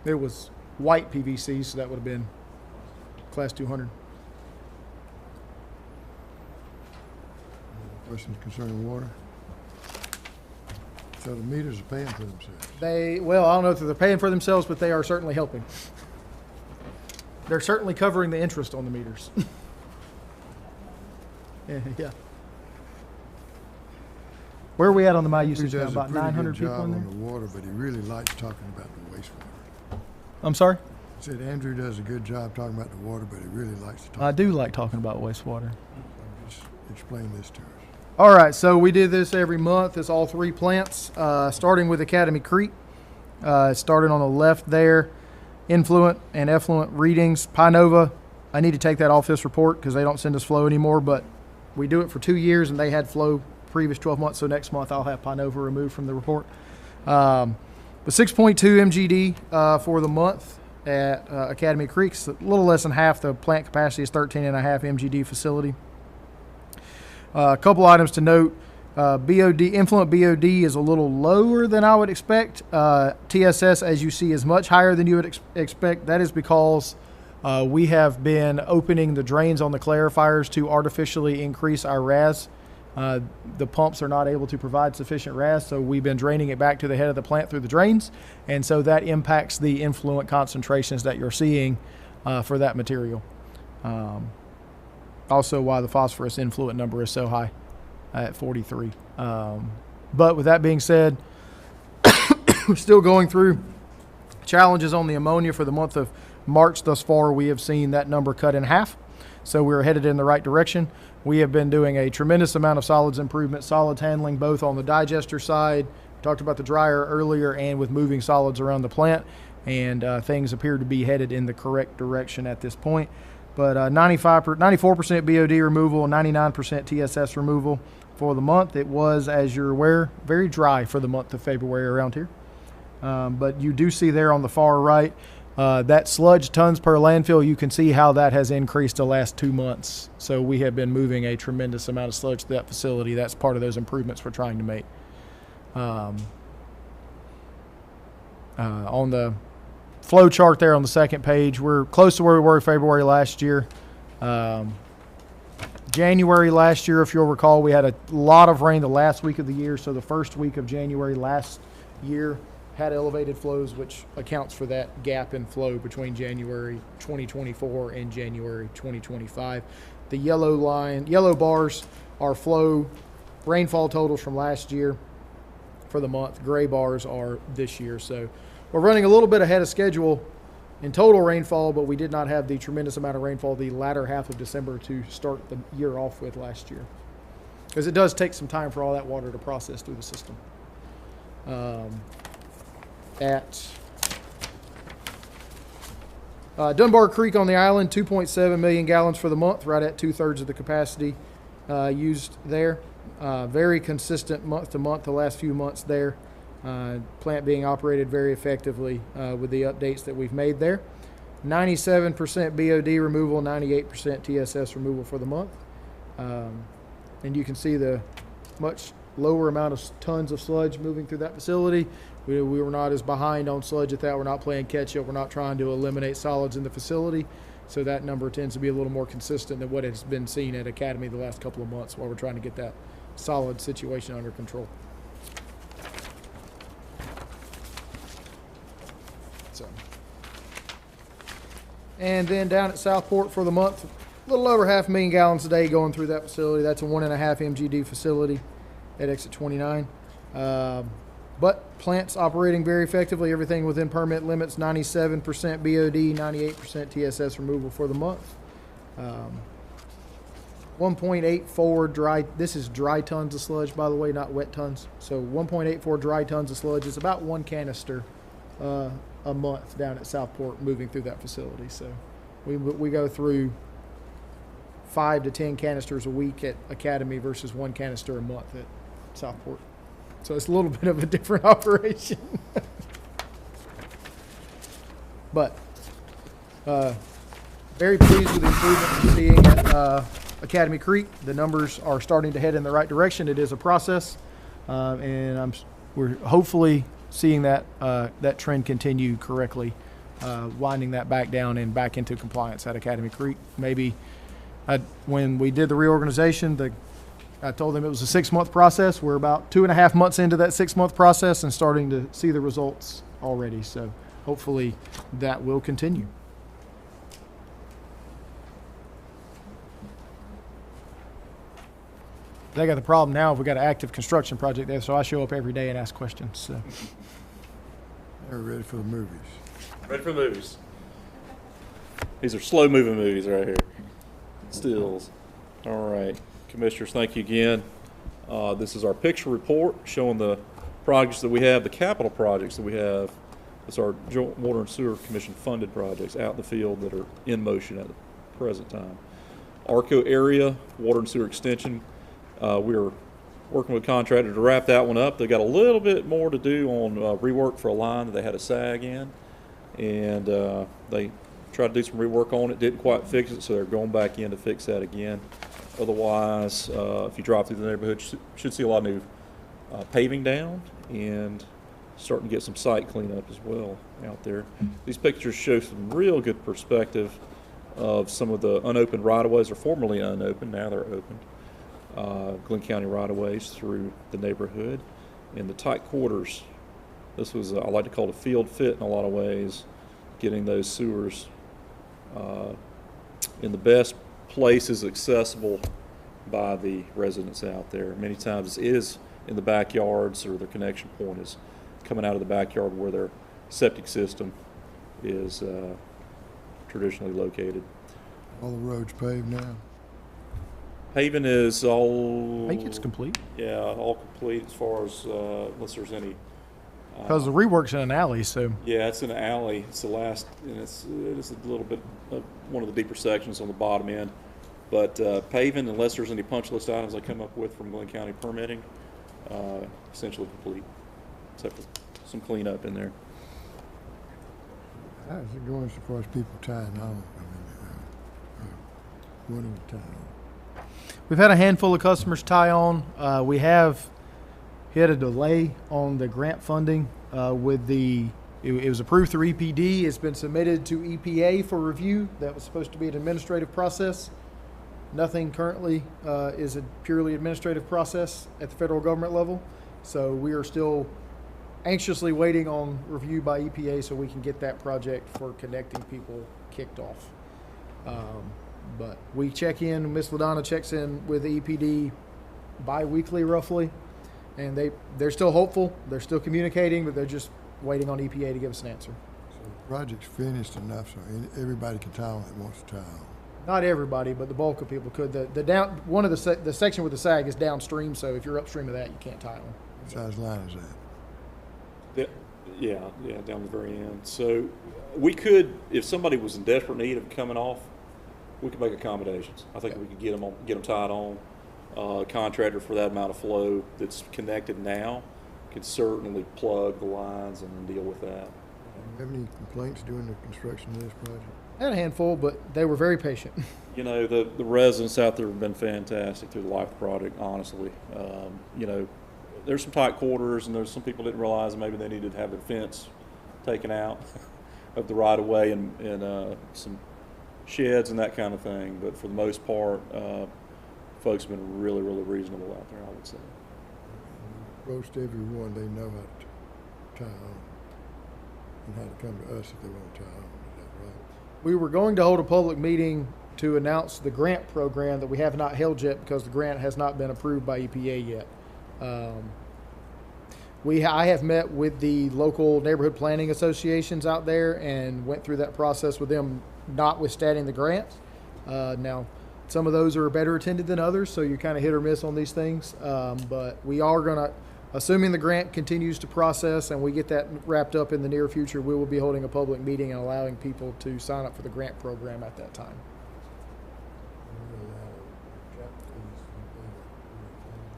It was white PVC, so that would have been class 200. Questions concerning water? So the meters are paying for themselves. Well, I don't know if they're paying for themselves, but they are certainly helping. They're certainly covering the interest on the meters. Yeah. Where are we at on the my He usage now? does a About pretty 900 good people job in on there? the water, but he really likes talking about the wastewater. I'm sorry? I said Andrew does a good job talking about the water, but he really likes to talk. I do like talking about wastewater. Just explain this to us. All right, so we did this every month. It's all 3 plants, starting with Academy Creek. It started on the left there. Influent and effluent readings. Pinova, I need to take that off this report because they don't send us flow anymore, but we do it for 2 years and they had flow previous 12 months, so next month I'll have Pinova removed from the report. But 6.2 MGD for the month at Academy Creek. It's a little less than half the plant capacity is 13.5 MGD facility. A couple items to note. Influent BOD is a little lower than I would expect. TSS, as you see, is much higher than you would expect. That is because we have been opening the drains on the clarifiers to artificially increase our RAS. The pumps are not able to provide sufficient RAS, so we've been draining it back to the head of the plant through the drains, and so that impacts the influent concentrations that you're seeing for that material. Also why the phosphorus influent number is so high at 43. But with that being said, we're still going through challenges on the ammonia. For the month of March thus far, we have seen that number cut in half, so we're headed in the right direction. We have been doing a tremendous amount of solids improvement, solids handling, both on the digester side, talked about the dryer earlier, and with moving solids around the plant, and things appear to be headed in the correct direction at this point. But 94% BOD removal and 99% TSS removal for the month. It was, as you're aware, very dry for the month of February around here. But you do see there on the far right, that sludge tons per landfill, you can see how that has increased the last 2 months. So we have been moving a tremendous amount of sludge to that facility. That's part of those improvements we're trying to make. On the flow chart there on the second page, we're close to where we were February last year. January last year, if you'll recall, we had a lot of rain the last week of the year. So the first week of January last year had elevated flows, which accounts for that gap in flow between January 2024 and January 2025. The yellow bars are flow rainfall totals from last year for the month. Gray bars are this year. So we're running a little bit ahead of schedule in total rainfall, but we did not have the tremendous amount of rainfall the latter half of December to start the year off with last year, because it does take some time for all that water to process through the system. At Dunbar Creek on the island, 2.7 million gallons for the month, right at 2/3 of the capacity used there. Very consistent month to month the last few months there. Plant being operated very effectively with the updates that we've made there. 97% BOD removal, 98% TSS removal for the month. And you can see the much lower amount of tons of sludge moving through that facility. We were not as behind on sludge at that. We're not playing catch up. We're not trying to eliminate solids in the facility. So that number tends to be a little more consistent than what has been seen at Academy the last couple of months while we're trying to get that solid situation under control. So, and then down at Southport for the month, a little over 500,000 gallons a day going through that facility. That's a 1.5 MGD facility at exit 29. But plants operating very effectively, everything within permit limits, 97% BOD, 98% TSS removal for the month. 1.84 dry, this is dry tons of sludge, by the way, not wet tons. So 1.84 dry tons of sludge is about 1 canister a month down at Southport moving through that facility. So we go through 5 to 10 canisters a week at Academy versus 1 canister a month at Southport. So it's a little bit of a different operation. But very pleased with the improvement we're seeing at Academy Creek. The numbers are starting to head in the right direction. It is a process, and we're hopefully seeing that that trend continue correctly, winding that back down and back into compliance at Academy Creek. Maybe when we did the reorganization, I told them it was a 6-month process. We're about 2.5 months into that 6-month process and starting to see the results already. So hopefully that will continue. They got the problem now. We got an active construction project there, so I show up every day and ask questions. So. They're ready for the movies. Ready for the movies. These are slow-moving movies right here. Stills. All right. Commissioners, thank you again. This is our picture report showing the projects that we have, the capital projects that we have. It's our Joint Water and Sewer Commission funded projects out in the field that are in motion at the present time. ARCO area, water and sewer extension. We are working with a contractor to wrap that one up. They got a little bit more to do on rework for a line that they had a sag in, and they tried to do some rework on it, didn't quite fix it, so they're going back in to fix that again. Otherwise, if you drive through the neighborhood, you should see a lot of new paving down and starting to get some site cleanup as well out there. These pictures show some real good perspective of some of the unopened right-of-ways, or formerly unopened, now they're opened, Glynn County right-of-ways through the neighborhood. And the tight quarters, this was, I like to call it a field fit in a lot of ways, getting those sewers in the best places accessible by the residents out there. Many times it is in the backyards, or their connection point is coming out of the backyard where their septic system is traditionally located. All the roads paved now. Paving is all... I think it's complete. Yeah, all complete as far as, unless there's any... Because the rework's in an alley, so. Yeah, it's in an alley. It's the last, and it is a little bit of one of the deeper sections on the bottom end. But paving, unless there's any punch list items I come up with from Glynn County permitting, essentially complete, except for some cleanup in there. How's it going as far as people tying on? One at a time. We've had a handful of customers tie on. We have hit a delay on the grant funding with it was approved through EPD. It's been submitted to EPA for review. That was supposed to be an administrative process. Nothing currently is a purely administrative process at the federal government level. So we are still anxiously waiting on review by EPA so we can get that project for connecting people kicked off. But we check in, Ms. LaDonna checks in with the EPD bi-weekly roughly, and they're still hopeful, they're still communicating, but they're just waiting on EPA to give us an answer. So the project's finished enough so everybody can tie on that wants to tie on. Not everybody, but the bulk of people could. The section with the sag is downstream, so if you're upstream of that, you can't tie on. What size line is that? Yeah, down the very end. So we could, if somebody was in desperate need of coming off, we could make accommodations. I think we could get them tied on. Contractor for that amount of flow that's connected now could certainly plug the lines and deal with that. Do you have any complaints during the construction of this project? I had a handful, but they were very patient. You know, the residents out there have been fantastic through the life of the project, honestly. You know, there's some tight quarters, and there's some people didn't realize maybe they needed to have their fence taken out of the right of way and some sheds and that kind of thing. But for the most part, folks have been really, really reasonable out there, I would say. Most everyone, they know how to tie on and how to come to us if they want to tie on. Is that right? We were going to hold a public meeting to announce the grant program that we have not held yet because the grant has not been approved by EPA yet. I have met with the local neighborhood planning associations out there and went through that process with them, notwithstanding the grant. Now, some of those are better attended than others, so you're kind of hit or miss on these things. But we are going to, assuming the grant continues to process and we get that wrapped up in the near future, we will be holding a public meeting and allowing people to sign up for the grant program at that time.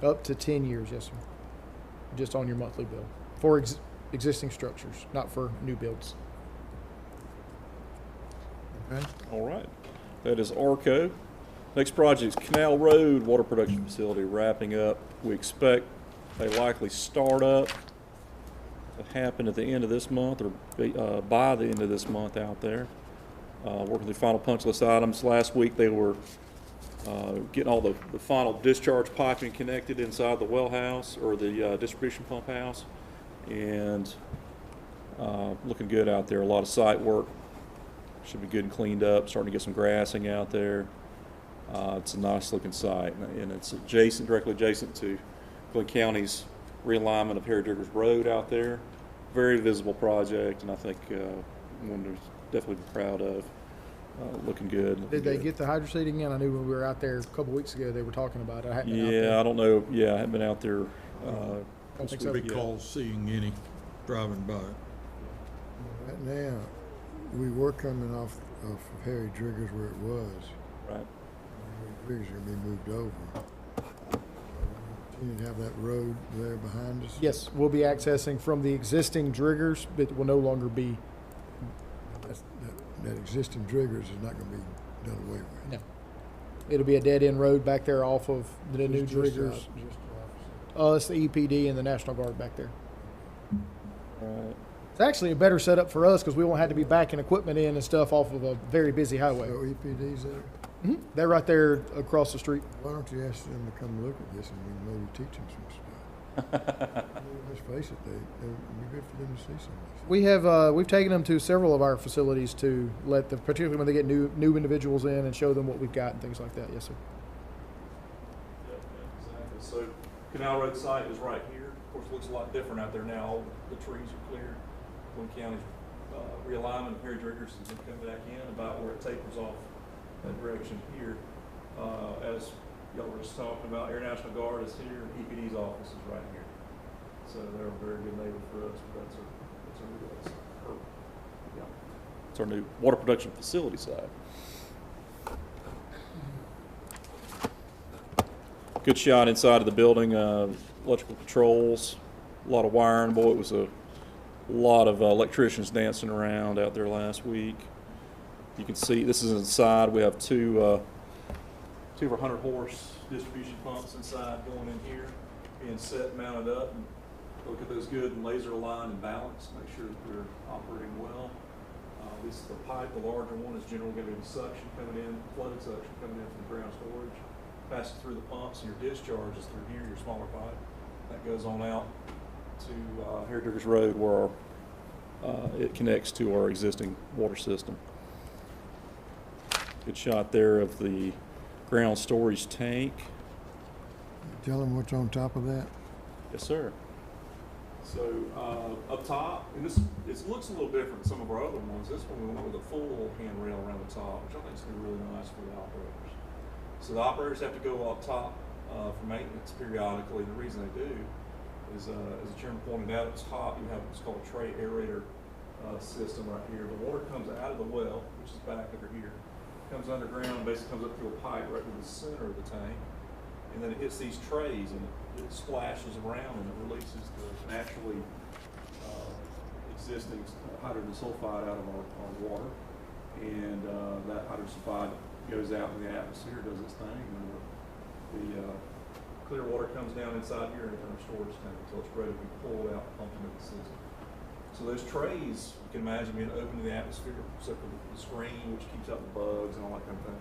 Up to 10 years, yes, sir. Just on your monthly bill for existing structures, not for new builds. Okay. All right. That is ARCO. Next project is Canal Road Water Production Facility wrapping up. We expect a likely startup to happen at the end of this month or by the end of this month out there. Working through final punch list items. Last week they were getting all the final discharge piping connected inside the well house or the distribution pump house, and looking good out there. A lot of site work. Should be good and cleaned up. Starting to get some grassing out there. It's a nice looking site, and it's directly adjacent to Glynn County's realignment of Harry Diggers Road out there. Very visible project, and I think one to definitely be proud of. Looking good. Did they get the hydro seeding in? I knew when we were out there a couple weeks ago they were talking about it. I hadn't been out there. Yeah, I don't know. Yeah, I haven't been out there. Don't think Must so. be calls seeing any driving by. Right now, we were coming off of Harry Driggers where it was. Right. Harry Driggers are gonna be moved over. Continue to have that road there behind us. Yes, we'll be accessing from the existing Driggers, but it will no longer be. That existing Driggers is not gonna be done away with. No. It'll be a dead end road back there off of the new Driggers. It's the EPD and the National Guard back there. Right. It's actually a better setup for us because we won't have to be backing equipment in and stuff off of a very busy highway. So EPD's there? They're right there across the street. Why don't you ask them to come look at this and we can maybe teach them some stuff? Let's face it, it'd be good for them to see some of this. We have we've taken them to several of our facilities to let the, particularly when they get new individuals in and show them what we've got and things like that. Yes, sir. Yep, exactly. So Canal Road site is right here. Of course, it looks a lot different out there now. All the trees are clear. Glynn County's realignment of Harry Driggers has come back in about where it tapers off that direction here. As y'all were just talking about, Air National Guard is here, EPD's office is right here. So they're a very good neighbor for us. But that's our new water production facility side. Good shot inside of the building. Electrical controls, a lot of wiring. Boy, it was a lot of electricians dancing around out there last week. You can see this is inside. We have two of our 100-horse distribution pumps inside going in here, being set and mounted up. And look at those good and laser aligned and balanced. Make sure that they're operating well. This is the pipe. The larger one is generally going to be the suction coming in, flooded suction coming in from the ground storage, passes through the pumps, and your discharge is through here, your smaller pipe. That goes on out to Harry Diggers Road where it connects to our existing water system. Good shot there of the ground storage tank. Tell them what's on top of that. Yes, sir. So up top, and this looks a little different than some of our other ones. This one we went with a full handrail around the top, which I think is going to be really nice for the operators. So the operators have to go up top for maintenance periodically. The reason they do is, as the chairman pointed out, at the top you have what's called a tray aerator system right here. The water comes out of the well, which is back over here, comes underground, and basically comes up through a pipe right to the center of the tank, and then it hits these trays and it splashes around and it releases the naturally existing hydrogen sulfide out of our water, and that hydrogen sulfide goes out in the atmosphere, does its thing, and the clear water comes down inside here in our storage tank until it's ready to be pulled out and pumped into the system. So those trays, you can imagine being open to the atmosphere, except for the screen, which keeps out the bugs and all that kind of thing.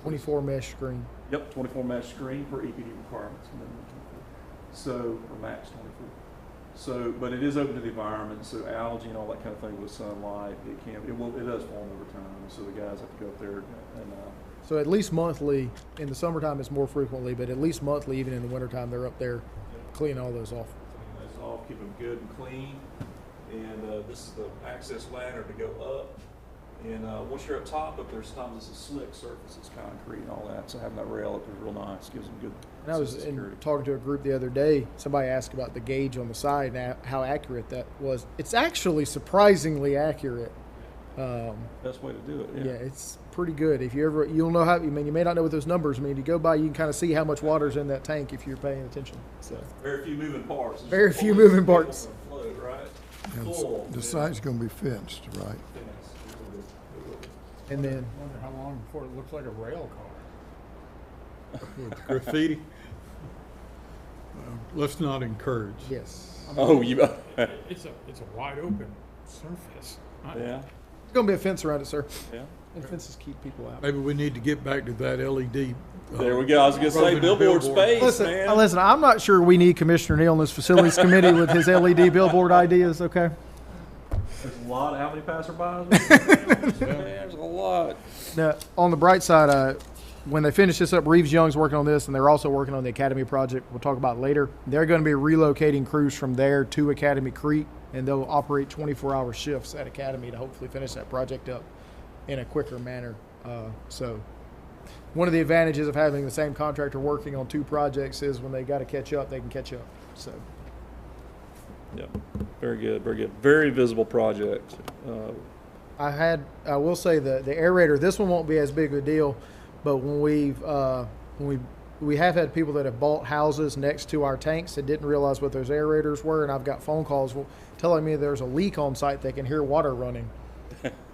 24 mesh screen. Yep, 24 mesh screen for EPD requirements. So, or max 24. So, but it is open to the environment, so algae and all that kind of thing with sunlight, it does form over time. So the guys have to go up there and So at least monthly, in the summertime it's more frequently, but at least monthly, even in the wintertime, they're up there cleaning all those off. clean those off, keep them good and clean. And this is the access ladder to go up. And once you're up top, there's sometimes it's a slick surface, it's concrete and all that. So having that rail up is real nice, gives them good And I was talking to a group the other day. Somebody asked about the gauge on the side and how accurate that was. It's actually surprisingly accurate. Best way to do it. Yeah, it's pretty good. If you ever, you'll know how. I mean, you may not know what those numbers mean. You go by, you can kind of see how much water's in that tank if you're paying attention. So very few moving parts. It's very just few fully moving parts. Float, right? And Full. the site's gonna be fenced, right? Yes, it will be. And then, Wonder how long before it looks like a rail car. With graffiti. Let's not encourage. yes. Oh, you, It's a wide open surface. yeah, There's going to be a fence around it, sir. yeah. And fences keep people out. Maybe we need to get back to that LED. There we go. I was gonna say Rolling billboard billboard. space, Listen, man. listen, I'm not sure we need Commissioner Neal on this facilities committee with his LED billboard ideas, okay? There's a lot. How many passerbys? There's a lot. Now, on the bright side, when they finish this up, Reeves Young's working on this, and they're also working on the Academy project we'll talk about later. They're going to be relocating crews from there to Academy Creek, and they'll operate 24-hour shifts at Academy to hopefully finish that project up in a quicker manner. So one of the advantages of having the same contractor working on two projects is when they got to catch up, they can catch up. So Yeah, very good, very good. Very visible project. I will say the aerator, this one won't be as big of a deal, but when we have had people that have bought houses next to our tanks that didn't realize what those aerators were, and I've got phone calls telling me there's a leak on site. They can hear water running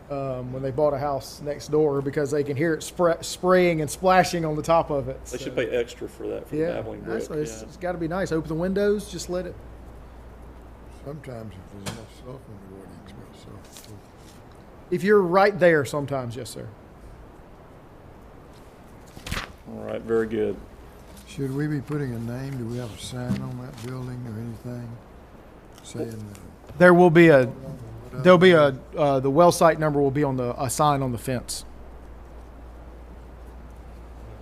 when they bought a house next door because they can hear it spraying and splashing on the top of it. They So, should pay extra for that, for the yeah, babbling brook. it's got to be nice. Open the windows, just let it. Sometimes if there's enough stuff in the water, you can smell stuff. If you're right there, sometimes, yes, sir. All right, very good. Should we be putting a name? Do we have a sign on that building or anything saying There will be a. whatever? There'll be the well site number will be on a sign on the fence.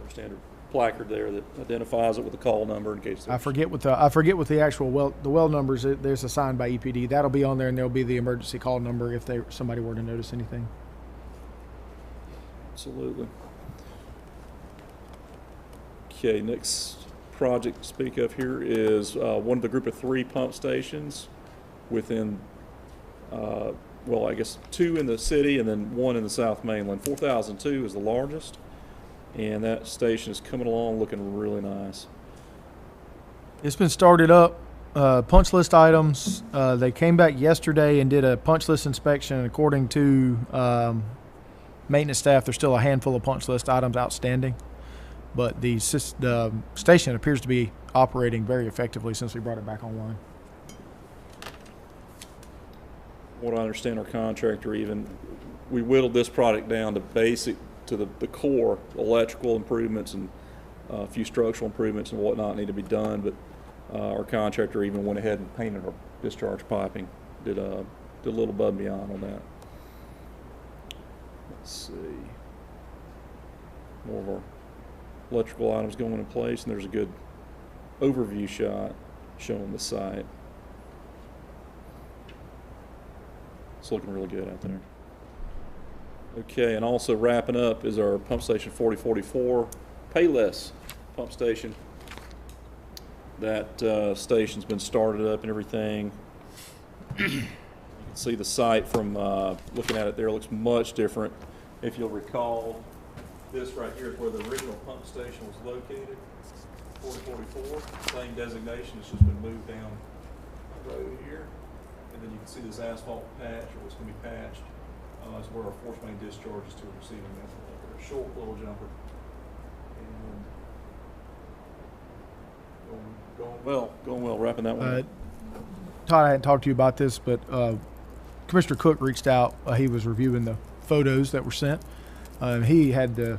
Our standard placard there that identifies it with a call number in case. I forget what the actual well numbers. There's a sign by EPD that'll be on there, and there'll be the emergency call number if somebody were to notice anything. Absolutely. Okay, next project to speak of here is one of the group of 3 pump stations within, well, I guess 2 in the city and then 1 in the South Mainland. 4002 is the largest, and that station is coming along looking really nice. It's been started up. Punch list items. They came back yesterday and did a punch list inspection. And according to maintenance staff, there's still a handful of punch list items outstanding. But the station appears to be operating very effectively since we brought it back online. What I understand, our contractor we whittled this product down to basic, to the core electrical improvements and a few structural improvements and whatnot need to be done, but our contractor even went ahead and painted our discharge piping, did a little above and beyond on that. Let's see. More of our electrical items going in place, and there's a good overview shot showing the site. It's looking really good out there. Okay, and also wrapping up is our pump station 4044 Payless pump station. That station's been started up and everything. You can see the site from looking at it there. It looks much different. If you'll recall, this right here is where the original pump station was located, 4044. Same designation, it's just been moved down the road here. And then you can see this asphalt patch, or what's going to be patched, is where our force main discharges to a receiving method. A short little jumper. And going well, wrapping that one up. Todd, I hadn't talked to you about this, but Commissioner Cook reached out. He was reviewing the photos that were sent. He had the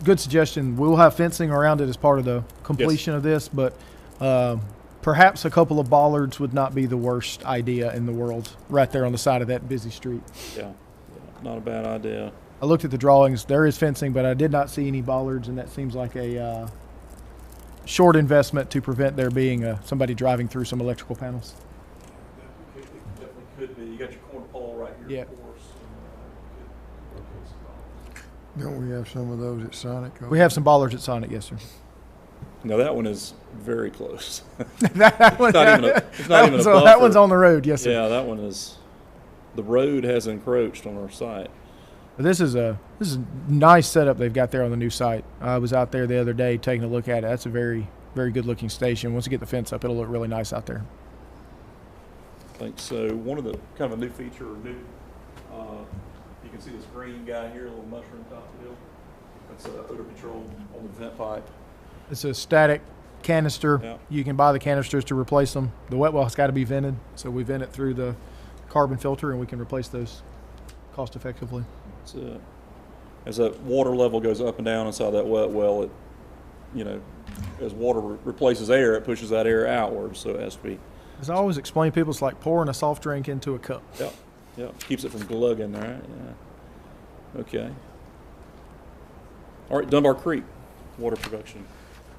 good suggestion. We'll have fencing around it as part of the completion of this, but perhaps a couple of bollards would not be the worst idea in the world right there on the side of that busy street. Yeah, not a bad idea. I looked at the drawings. There is fencing, but I did not see any bollards, and that seems like a short investment to prevent there being somebody driving through some electrical panels. Definitely could be. You got your corner pole right here, Yeah. of course. Don't we have some of those at Sonic? We have some bollards at Sonic, yes, sir. No, that one is very close. That one- not even a- it's not even a that buffer. one's on the road, yes, sir. Yeah, that one is. The road has encroached on our site. But this is a nice setup they've got there on the new site. I was out there the other day taking a look at it. That's a very, very good looking station. Once you get the fence up, it'll look really nice out there. I think so. One of the kind of a new feature or new You can see this green guy here, a little mushroom top deal. That's odor control on the vent pipe. It's a static canister. Yeah. You can buy the canisters to replace them. The wet well's got to be vented, so we vent it through the carbon filter, and we can replace those cost effectively. That's it. As that water level goes up and down inside that wet well, it, you know, as water replaces air, it pushes that air outward, so it has to be. As I always explain to people, it's like pouring a soft drink into a cup. Yeah, yeah, keeps it from glugging, right? Yeah. Okay. All right, Dunbar Creek, water production.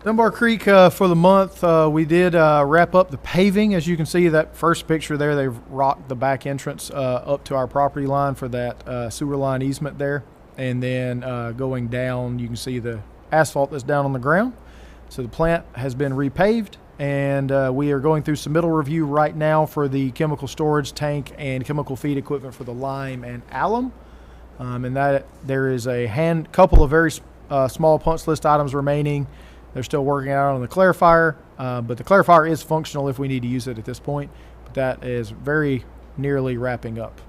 Dunbar Creek, for the month, we did wrap up the paving. As you can see, that first picture there, they've rocked the back entrance up to our property line for that sewer line easement there. And then going down, you can see the asphalt that's down on the ground. So the plant has been repaved, and we are going through submittal review right now for the chemical storage tank and chemical feed equipment for the lime and alum. And that there is a couple of very small punch list items remaining. They're still working out on the clarifier, but the clarifier is functional if we need to use it at this point. But that is very nearly wrapping up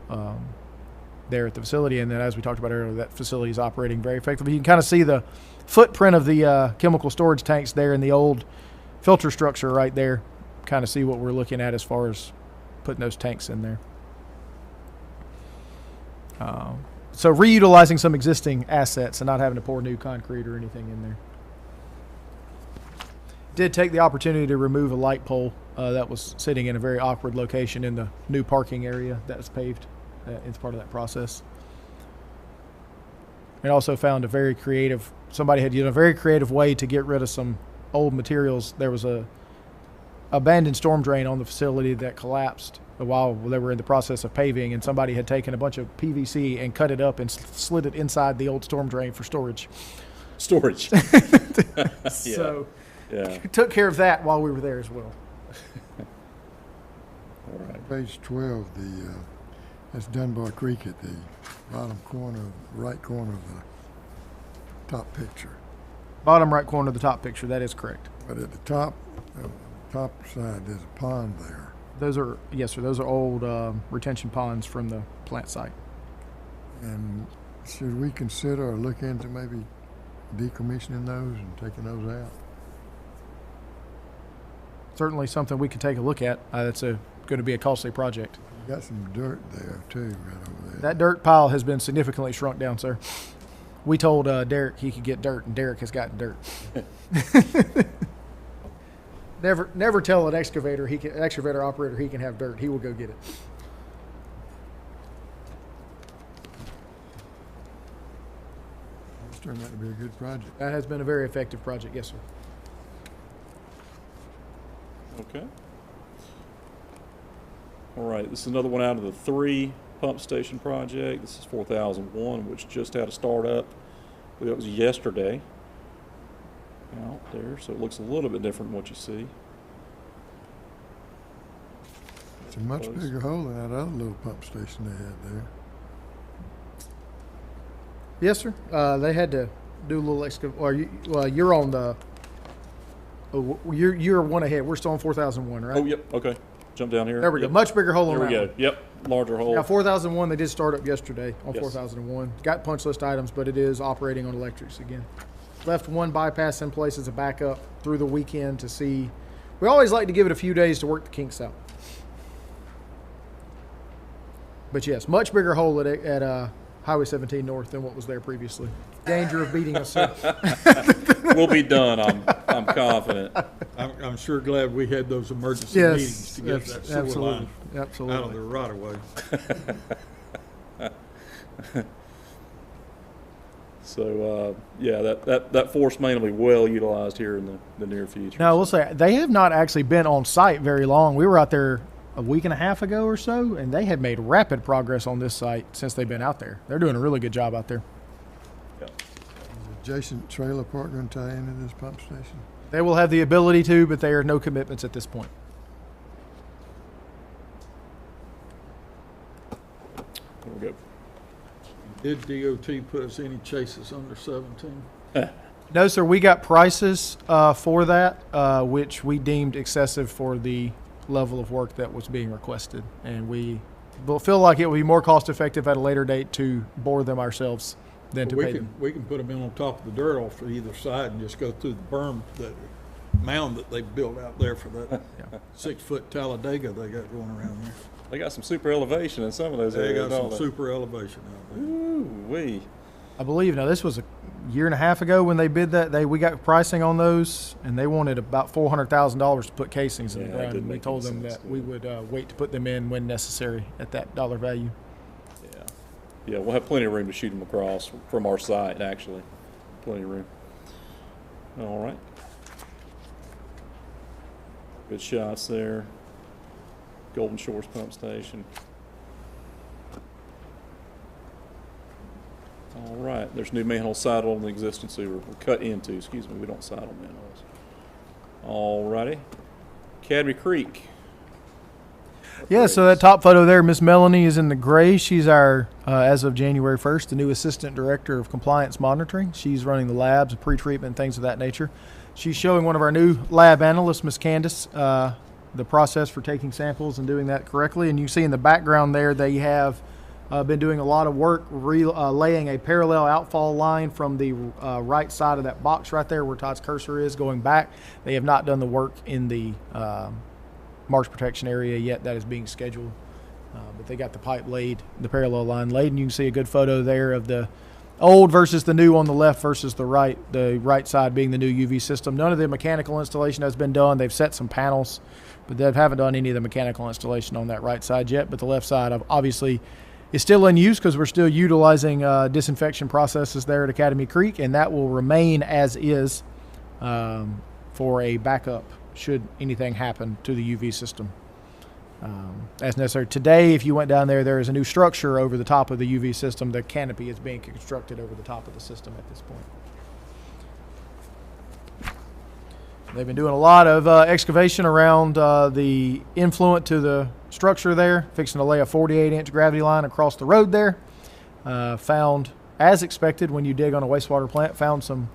there at the facility. And then, as we talked about earlier, that facility is operating very effectively. You can kind of see the footprint of the chemical storage tanks there in the old filter structure right there. Kind of see what we're looking at as far as putting those tanks in there. So reutilizing some existing assets and not having to pour new concrete or anything in there. Did take the opportunity to remove a light pole that was sitting in a very awkward location in the new parking area that was paved. It's part of that process. And also found somebody had used a very creative way to get rid of some old materials. There was a abandoned storm drain on the facility that collapsed while they were in the process of paving, and somebody had taken a bunch of PVC and cut it up and slid it inside the old storm drain for storage. Storage. So Yeah. took care of that while we were there as well. All right. Page 12, that's Dunbar Creek at the bottom corner, right corner of the top picture. Bottom right corner of the top picture, that is correct. But at the top side, there's a pond there. Those are, yes, sir, those are old retention ponds from the plant site. And should we consider or look into maybe decommissioning those and taking those out? Certainly something we could take a look at. That's going to be a costly project. You got some dirt there too, right over there. That dirt pile has been significantly shrunk down, sir. We told Derek he could get dirt, and Derek has gotten dirt. Never tell an excavator operator he can have dirt. He will go get it. It's turned out to be a good project. That has been a very effective project, yes, sir. Okay. All right, this is another one out of the 3 pump station project. This is 4001, which just had a startup. I believe it was yesterday out there, so it looks a little bit different than what you see. It's a much Close. bigger hole than that other little pump station they had there. Yes, sir. They had to do a little you're on the. Oh, you're one ahead. We're still on 4001, right? Oh, yep, okay. Jump down here. There we Yep. go. Much bigger hole on There we that go. one. Yep, larger hole. Now, 4001, they did start up yesterday on Yes. 4001. Got punch list items, but it is operating on electrics again. Left one bypass in place as a backup through the weekend to see. We always like to give it a few days to work the kinks out. But yes, much bigger hole at Highway 17 North than what was there previously. Danger of beating us, sir. We'll be done, I'm confident. I'm sure glad we had those emergency Yes, meetings to get that sewer absolutely, line out of absolutely. the right of way. So, yeah, that force main will be well utilized here in the near future. Now, I will say, they have not actually been on site very long. We were out there a week and a half ago or so, and they had made rapid progress on this site since they've been out there. They're doing a really good job out there. Yep. Is the adjacent trailer park going to tie into this pump station? They will have the ability to, but there are no commitments at this point. There we go. Did DOT put us any chases under 17? No, sir. We got prices for that, which we deemed excessive for the level of work that was being requested, and we we'll feel like it will be more cost effective at a later date to bore them ourselves than to We pay can, them. we can put them in on top of the dirt off to either side and just go through the berm, the mound that they built out there for that 6-foot Talladega they got going around there. They got some super elevation in some of those They areas, got some don't they? super elevation out there. Ooh-wee. I believe, now this was a year and a half ago when they bid that, we got pricing on those, and they wanted about $400,000 to put casings in the Yeah, that ground. didn't And we make told any them sense that to we me. would wait to put them in when necessary at that dollar value. Yeah. Yeah, we'll have plenty of room to shoot them across from our site, actually. Plenty of room. All right. Good shots there. Golden Shores Pump Station. All right, there's new manhole sidle on the existing sewer, or cut into, excuse me, we don't sidle manholes. All righty. Academy Creek. Yeah, so that top photo there, Miss Melanie is in the gray. She's our, as of January 1st, the new Assistant Director of Compliance Monitoring. She's running the labs, pre-treatment, things of that nature. She's showing one of our new lab analysts, Miss Candace, the process for taking samples and doing that correctly. And you see in the background there, they have been doing a lot of work laying a parallel outfall line from the right side of that box right there where Todd's cursor is going back. They have not done the work in the marsh protection area yet. That is being scheduled. But they got the pipe laid, the parallel line laid, and you can see a good photo there of the old versus the new on the left versus the right side being the new UV system. None of the mechanical installation has been done. They've set some panels, but they haven't done any of the mechanical installation on that right side yet. But the left side obviously is still in use because we're still utilizing disinfection processes there at Academy Creek, and that will remain as is for a backup should anything happen to the UV system as necessary. Today, if you went down there, there is a new structure over the top of the UV system. The canopy is being constructed over the top of the system at this point. They've been doing a lot of excavation around the influent to the structure there, fixing to lay a 48-inch gravity line across the road there. Found, as expected, when you dig on a wastewater plant, found some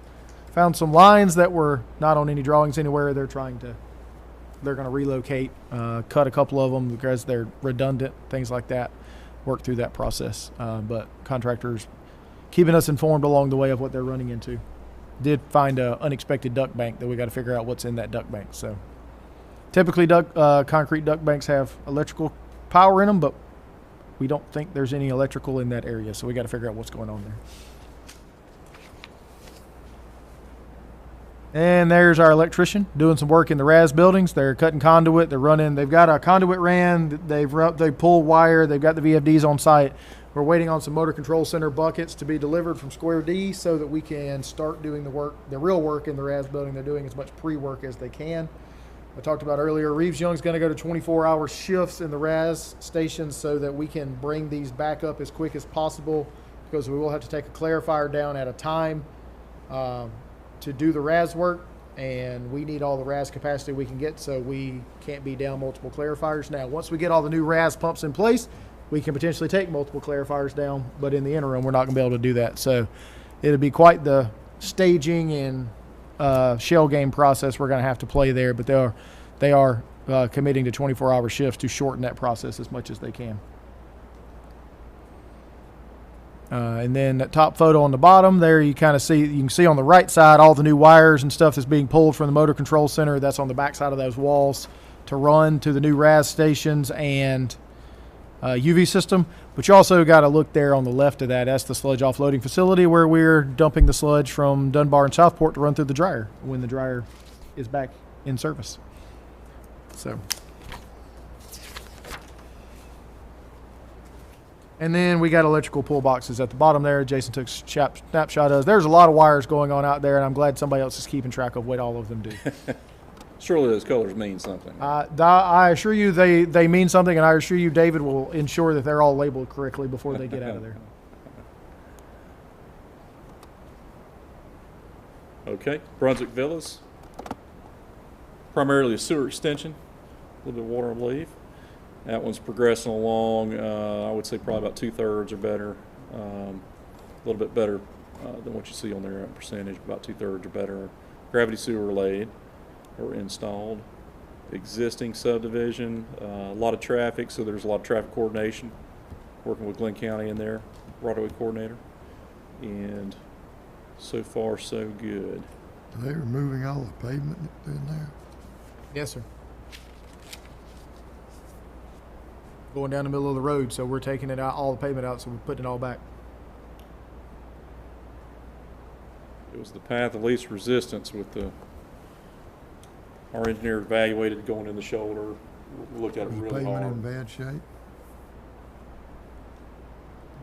lines that were not on any drawings anywhere. They're going to relocate, cut a couple of them because they're redundant, things like that. Work through that process, but contractors keeping us informed along the way of what they're running into. Did find an unexpected duct bank that we got to figure out what's in that duct bank. So typically concrete duct banks have electrical power in them, but we don't think there's any electrical in that area. So we got to figure out what's going on there. And there's our electrician doing some work in the RAS buildings. They're cutting conduit. They're running. They've got a conduit ran. They pull wire. They've got the VFDs on site. We're waiting on some motor control center buckets to be delivered from Square D so that we can start doing the real work in the RAS building. They're doing as much pre-work as they can. I talked about earlier, Reeves Young's going to go to 24-hour shifts in the RAS stations so that we can bring these back up as quick as possible, because we will have to take a clarifier down at a time to do the RAS work, and we need all the RAS capacity we can get, so we can't be down multiple clarifiers. Now, once we get all the new RAS pumps in place, we can potentially take multiple clarifiers down, but in the interim, we're not going to be able to do that. So it'll be quite the staging and shell game process we're going to have to play there, but they are committing to 24-hour shifts to shorten that process as much as they can. And then that top photo on the bottom there, you can see on the right side all the new wires and stuff that's being pulled from the motor control center. That's on the back side of those walls to run to the new RAS stations and UV system. But you also got to look there on the left of that. That's the sludge offloading facility where we're dumping the sludge from Dunbar and Southport to run through the dryer when the dryer is back in service. So. And then we got electrical pull boxes at the bottom there. Jason took a snapshot of. There's a lot of wires going on out there, and I'm glad somebody else is keeping track of what all of them do. Surely those colors mean something. I assure you they mean something, and I assure you David will ensure that they're all labeled correctly before they get out of there. Okay, Brunswick Villas. Primarily a sewer extension, a little bit of water, I believe. That one's progressing along, I would say probably about 2/3 or better. A little bit better than what you see on there, percentage, about 2/3 or better. Gravity sewer laid or installed. existing subdivision, a lot of traffic, so there's a lot of traffic coordination, working with Glynn County in there, right-of-way coordinator, and so far so good. Are they removing all the pavement in there? Yes, sir. Going down the middle of the road, so we're taking it out, all the pavement out, so we're putting it all back. It was the path of least resistance with our engineer evaluated going in the shoulder, looked at it Was the really pavement hard. in bad shape?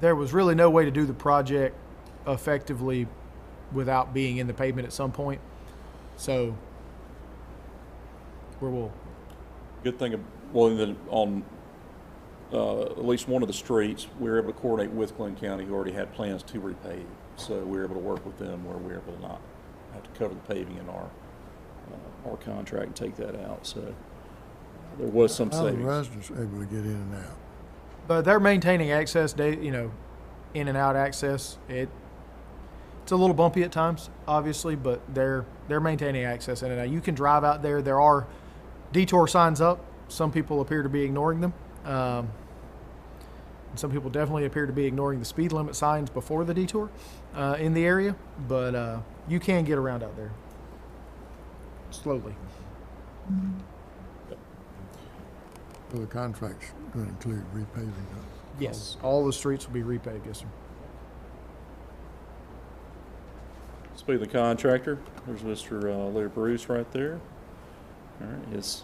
There was really no way to do the project effectively without being in the pavement at some point. So we'll Good thing, well, then on at least one of the streets, we were able to coordinate with Glynn County, who already had plans to repave. So we were able to work with them where we were able to not have to cover the paving in our contract and take that out. So there was some How are the savings. residents able to get in and out? But they're maintaining access, in and out access. It's a little bumpy at times, obviously, but they're maintaining access in and out. You can drive out there. There are detour signs up. Some people appear to be ignoring them. And some people definitely appear to be ignoring the speed limit signs before the detour in the area. But you can get around out there slowly. So the contract's going to include repaving? Yes, all the streets will be repaved. Yes, sir. Speaking of the contractor, there's Mr. Larry Bruce right there. All right, his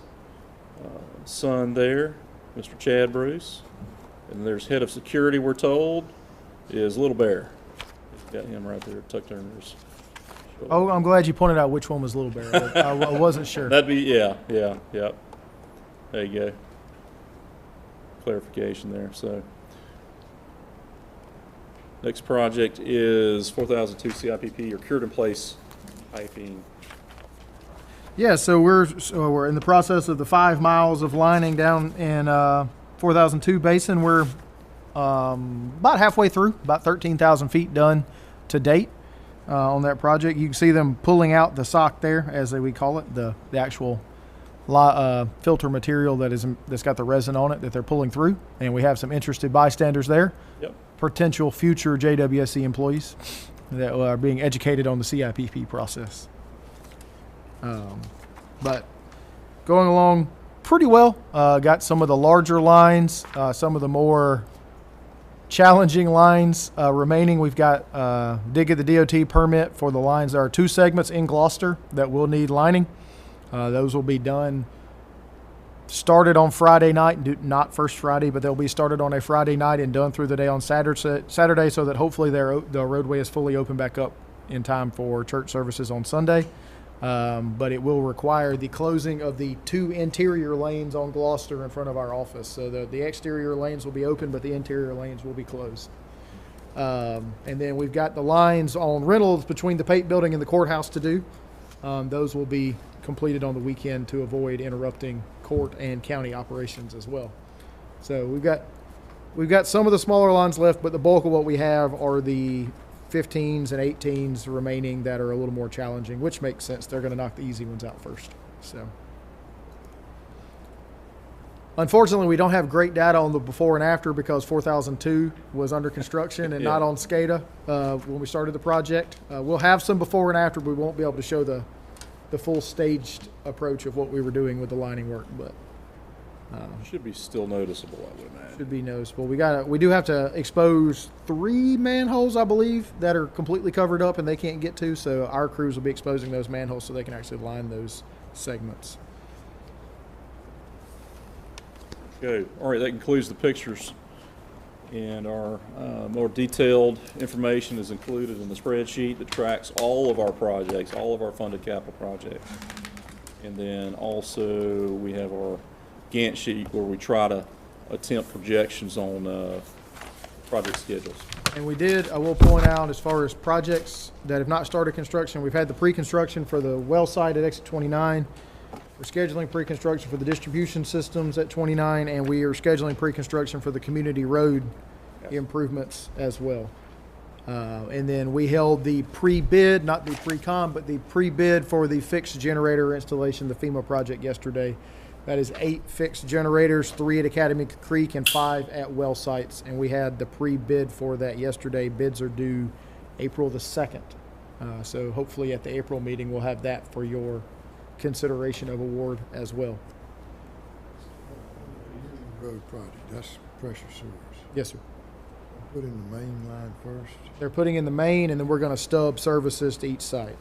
son there, Mr. Chad Bruce. And there's head of security, we're told, is Little Bear. He's got him right there tucked under his shoulder. Oh, I'm glad you pointed out which one was Little Bear. I wasn't sure. That'd be, yeah. There you go. Clarification there, so. Next project is 4002 CIPP, or cured in place piping. Yeah, so we're in the process of the 5 miles of lining down in 4002 basin. We're about halfway through, about 13,000 feet done to date on that project. You can see them pulling out the sock there, as we call it, the actual filter material that's got the resin on it that they're pulling through. And we have some interested bystanders there, Yep. potential future JWSC employees that are being educated on the CIPP process. But going along pretty well. Got some of the larger lines, some of the more challenging lines remaining. We've got dig at the DOT permit for the lines. There are 2 segments in Gloucester that will need lining. Those will be done, started on Friday night, not first Friday, but they'll be started on a Friday night and done through the day on Saturday, so that hopefully the roadway is fully open back up in time for church services on Sunday. But it will require the closing of the 2 interior lanes on Gloucester in front of our office. So the exterior lanes will be open, but the interior lanes will be closed. And then we've got the lines on Reynolds between the Pate Building and the courthouse to do. Those will be completed on the weekend to avoid interrupting court and county operations as well. So we've got some of the smaller lines left, but the bulk of what we have are the 15s and 18s remaining that are a little more challenging, which makes sense. They're going to knock the easy ones out first. So unfortunately, we don't have great data on the before and after because 4002 was under construction and not on SCADA when we started the project. We'll have some before and after, but we won't be able to show the full staged approach of what we were doing with the lining work, but Should be still noticeable, I would imagine. should be noticeable. We do have to expose 3 manholes, I believe, that are completely covered up and they can't get to. So our crews will be exposing those manholes so they can actually line those segments. Okay, all right, that concludes the pictures. And our more detailed information is included in the spreadsheet that tracks all of our projects, all of our funded capital projects. And then also we have our Gantt sheet where we try to attempt projections on project schedules. And I will point out, as far as projects that have not started construction, we've had the pre-construction for the well site at exit 29. We're scheduling pre-construction for the distribution systems at 29, and we are scheduling pre-construction for the community road improvements as well. And then we held the pre-bid, not the pre-com, but the pre-bid for the fixed generator installation, the FEMA project yesterday. That is 8 fixed generators, 3 at Academy Creek and 5 at well sites. And we had the pre-bid for that yesterday. Bids are due April the 2nd. So hopefully at the April meeting, we'll have that for your consideration of award as well. Road project, that's pressure sewers. Yes, sir. Put in the main line first. They're putting in the main, and then we're going to stub services to each site.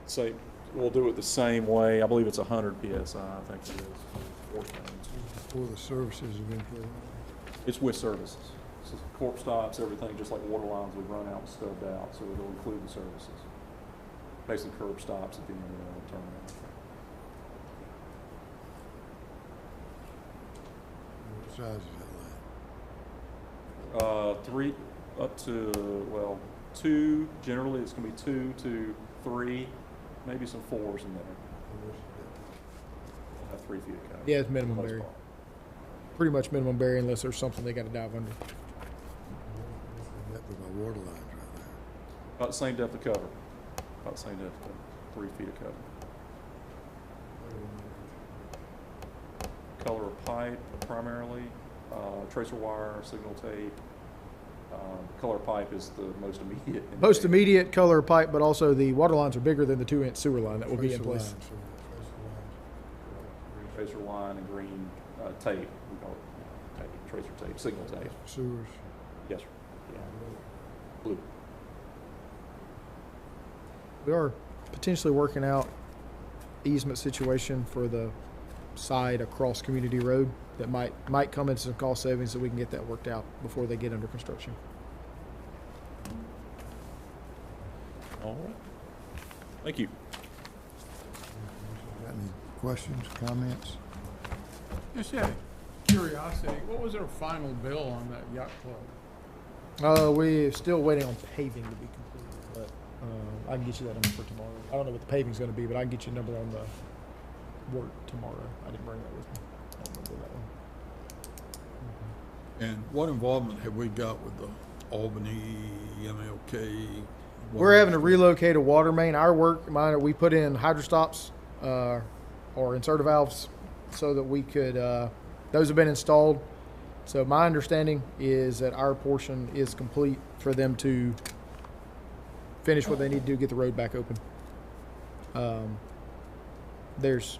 Same, we'll do it the same way. I believe it's 100 PSI, I think it is. Force mains. Before the services have been put in. It's with services. So corp stops, everything, just like water lines we run out and stubbed out, so it'll include the services. Basically curb stops at the end of the terminal. What size is that line? 3 up to, well, 2, generally it's gonna be 2 to 3, maybe some 4s in there. We'll have 3 feet of cover. Yeah, it's minimum for the most barrier. part. Pretty much minimum barrier unless there's something they got to dive under. What's the depth of our water lines right there? About the same depth of cover. About the same depth of cover. 3 feet of cover. Color of pipe primarily, tracer wire, signal tape. Color of pipe is the most immediate. in Most the- immediate color of pipe, but also the water lines are bigger than the 2-inch sewer line that will be in Tracer place. lines, so the Tracer line and green tape, we call it tape, tracer tape, signal tape. sewers. Yes, sir. Yeah. Blue. We are potentially working out easement situation for the side across Community Road that might come into some cost savings, so we can get that worked out before they get under construction. All right. Thank you. Got any questions, comments? Just out of curiosity, what was our final bill on that yacht club? We're still waiting on paving to be completed, but I can get you that number for tomorrow. I don't know what the paving's going to be, but I can get you a number on the work tomorrow. I didn't bring that with me. I don't remember that one. And what involvement have we got with the Albany, MLK? We're having to relocate a water main. Our work, we put in hydrostops or inserter valves so that we could, those have been installed. So my understanding is that our portion is complete for them to finish what they need to do, get the road back open. There's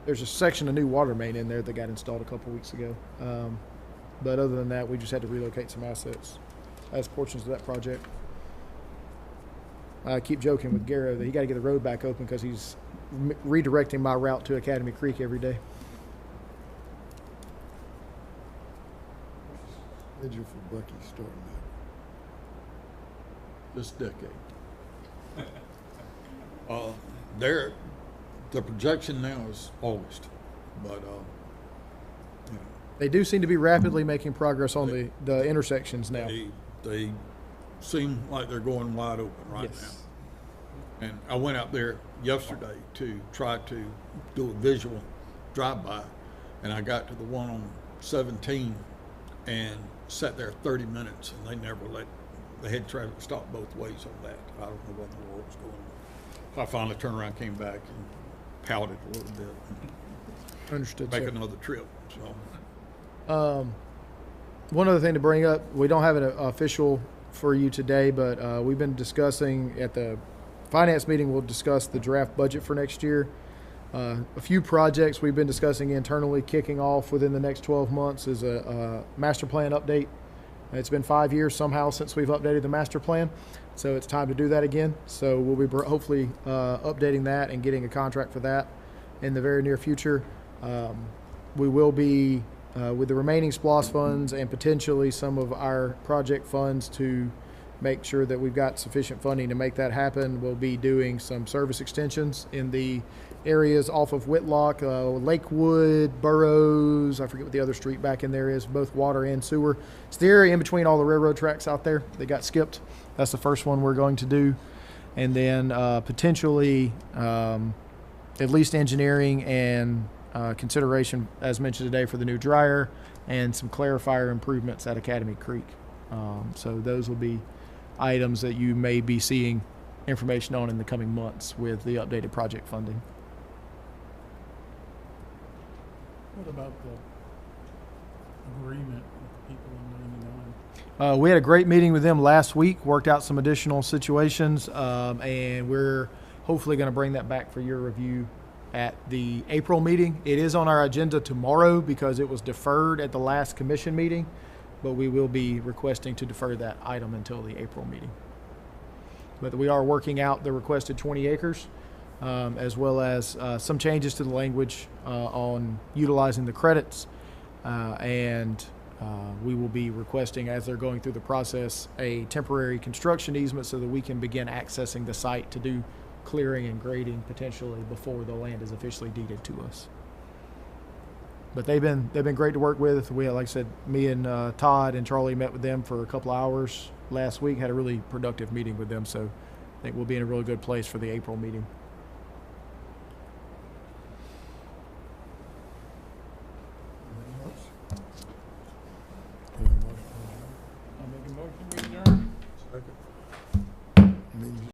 a section of new water main in there that got installed a couple weeks ago. But other than that, we just had to relocate some assets as portions of that project. I keep joking with Garrow that he got to get the road back open because he's redirecting my route to Academy Creek every day. Schedule for Bucky starting This decade. The projection now is August, but, you know, They do seem to be rapidly making progress on the intersections now. they seem like they're going wide open right Yes. now. And I went out there yesterday to try to do a visual drive-by, and I got to the one on 17 and sat there 30 minutes, and they had traffic stop both ways on that. I don't know what in the world was going on. So I finally turned around, came back, and pouted a little bit, and Understood, make sir. another trip, so. One other thing to bring up, we don't have an official for you today, but we've been discussing at the finance meeting, we'll discuss the draft budget for next year. A few projects we've been discussing internally kicking off within the next 12 months is a master plan update. It's been 5 years somehow since we've updated the master plan, so it's time to do that again. So we'll be hopefully updating that and getting a contract for that in the very near future. We will be with the remaining SPLOST funds and potentially some of our project funds to make sure that we've got sufficient funding to make that happen. We'll be doing some service extensions in the areas off of Whitlock, Lakewood, Burroughs, I forget what the other street back in there is, both water and sewer. It's the area in between all the railroad tracks out there that got skipped. That's the first one we're going to do. And then potentially at least engineering and consideration, as mentioned today, for the new dryer and some clarifier improvements at Academy Creek. So those will be items that you may be seeing information on in the coming months with the updated project funding. What about the agreement with the people in 99? We had a great meeting with them last week, worked out some additional situations, and we're hopefully going to bring that back for your review at the April meeting. It is on our agenda tomorrow because it was deferred at the last commission meeting, but we will be requesting to defer that item until the April meeting. But we are working out the requested 20 acres, as well as some changes to the language on utilizing the credits, and we will be requesting, as they're going through the process, a temporary construction easement so that we can begin accessing the site to do clearing and grading potentially before the land is officially deeded to us. But they've been great to work with. We, like I said, me and Todd and Charlie met with them for a couple hours last week. Had a really productive meeting with them, so I think we'll be in a really good place for the April meeting. Anything else? Any motion? I'll make a motion, we adjourn. Second.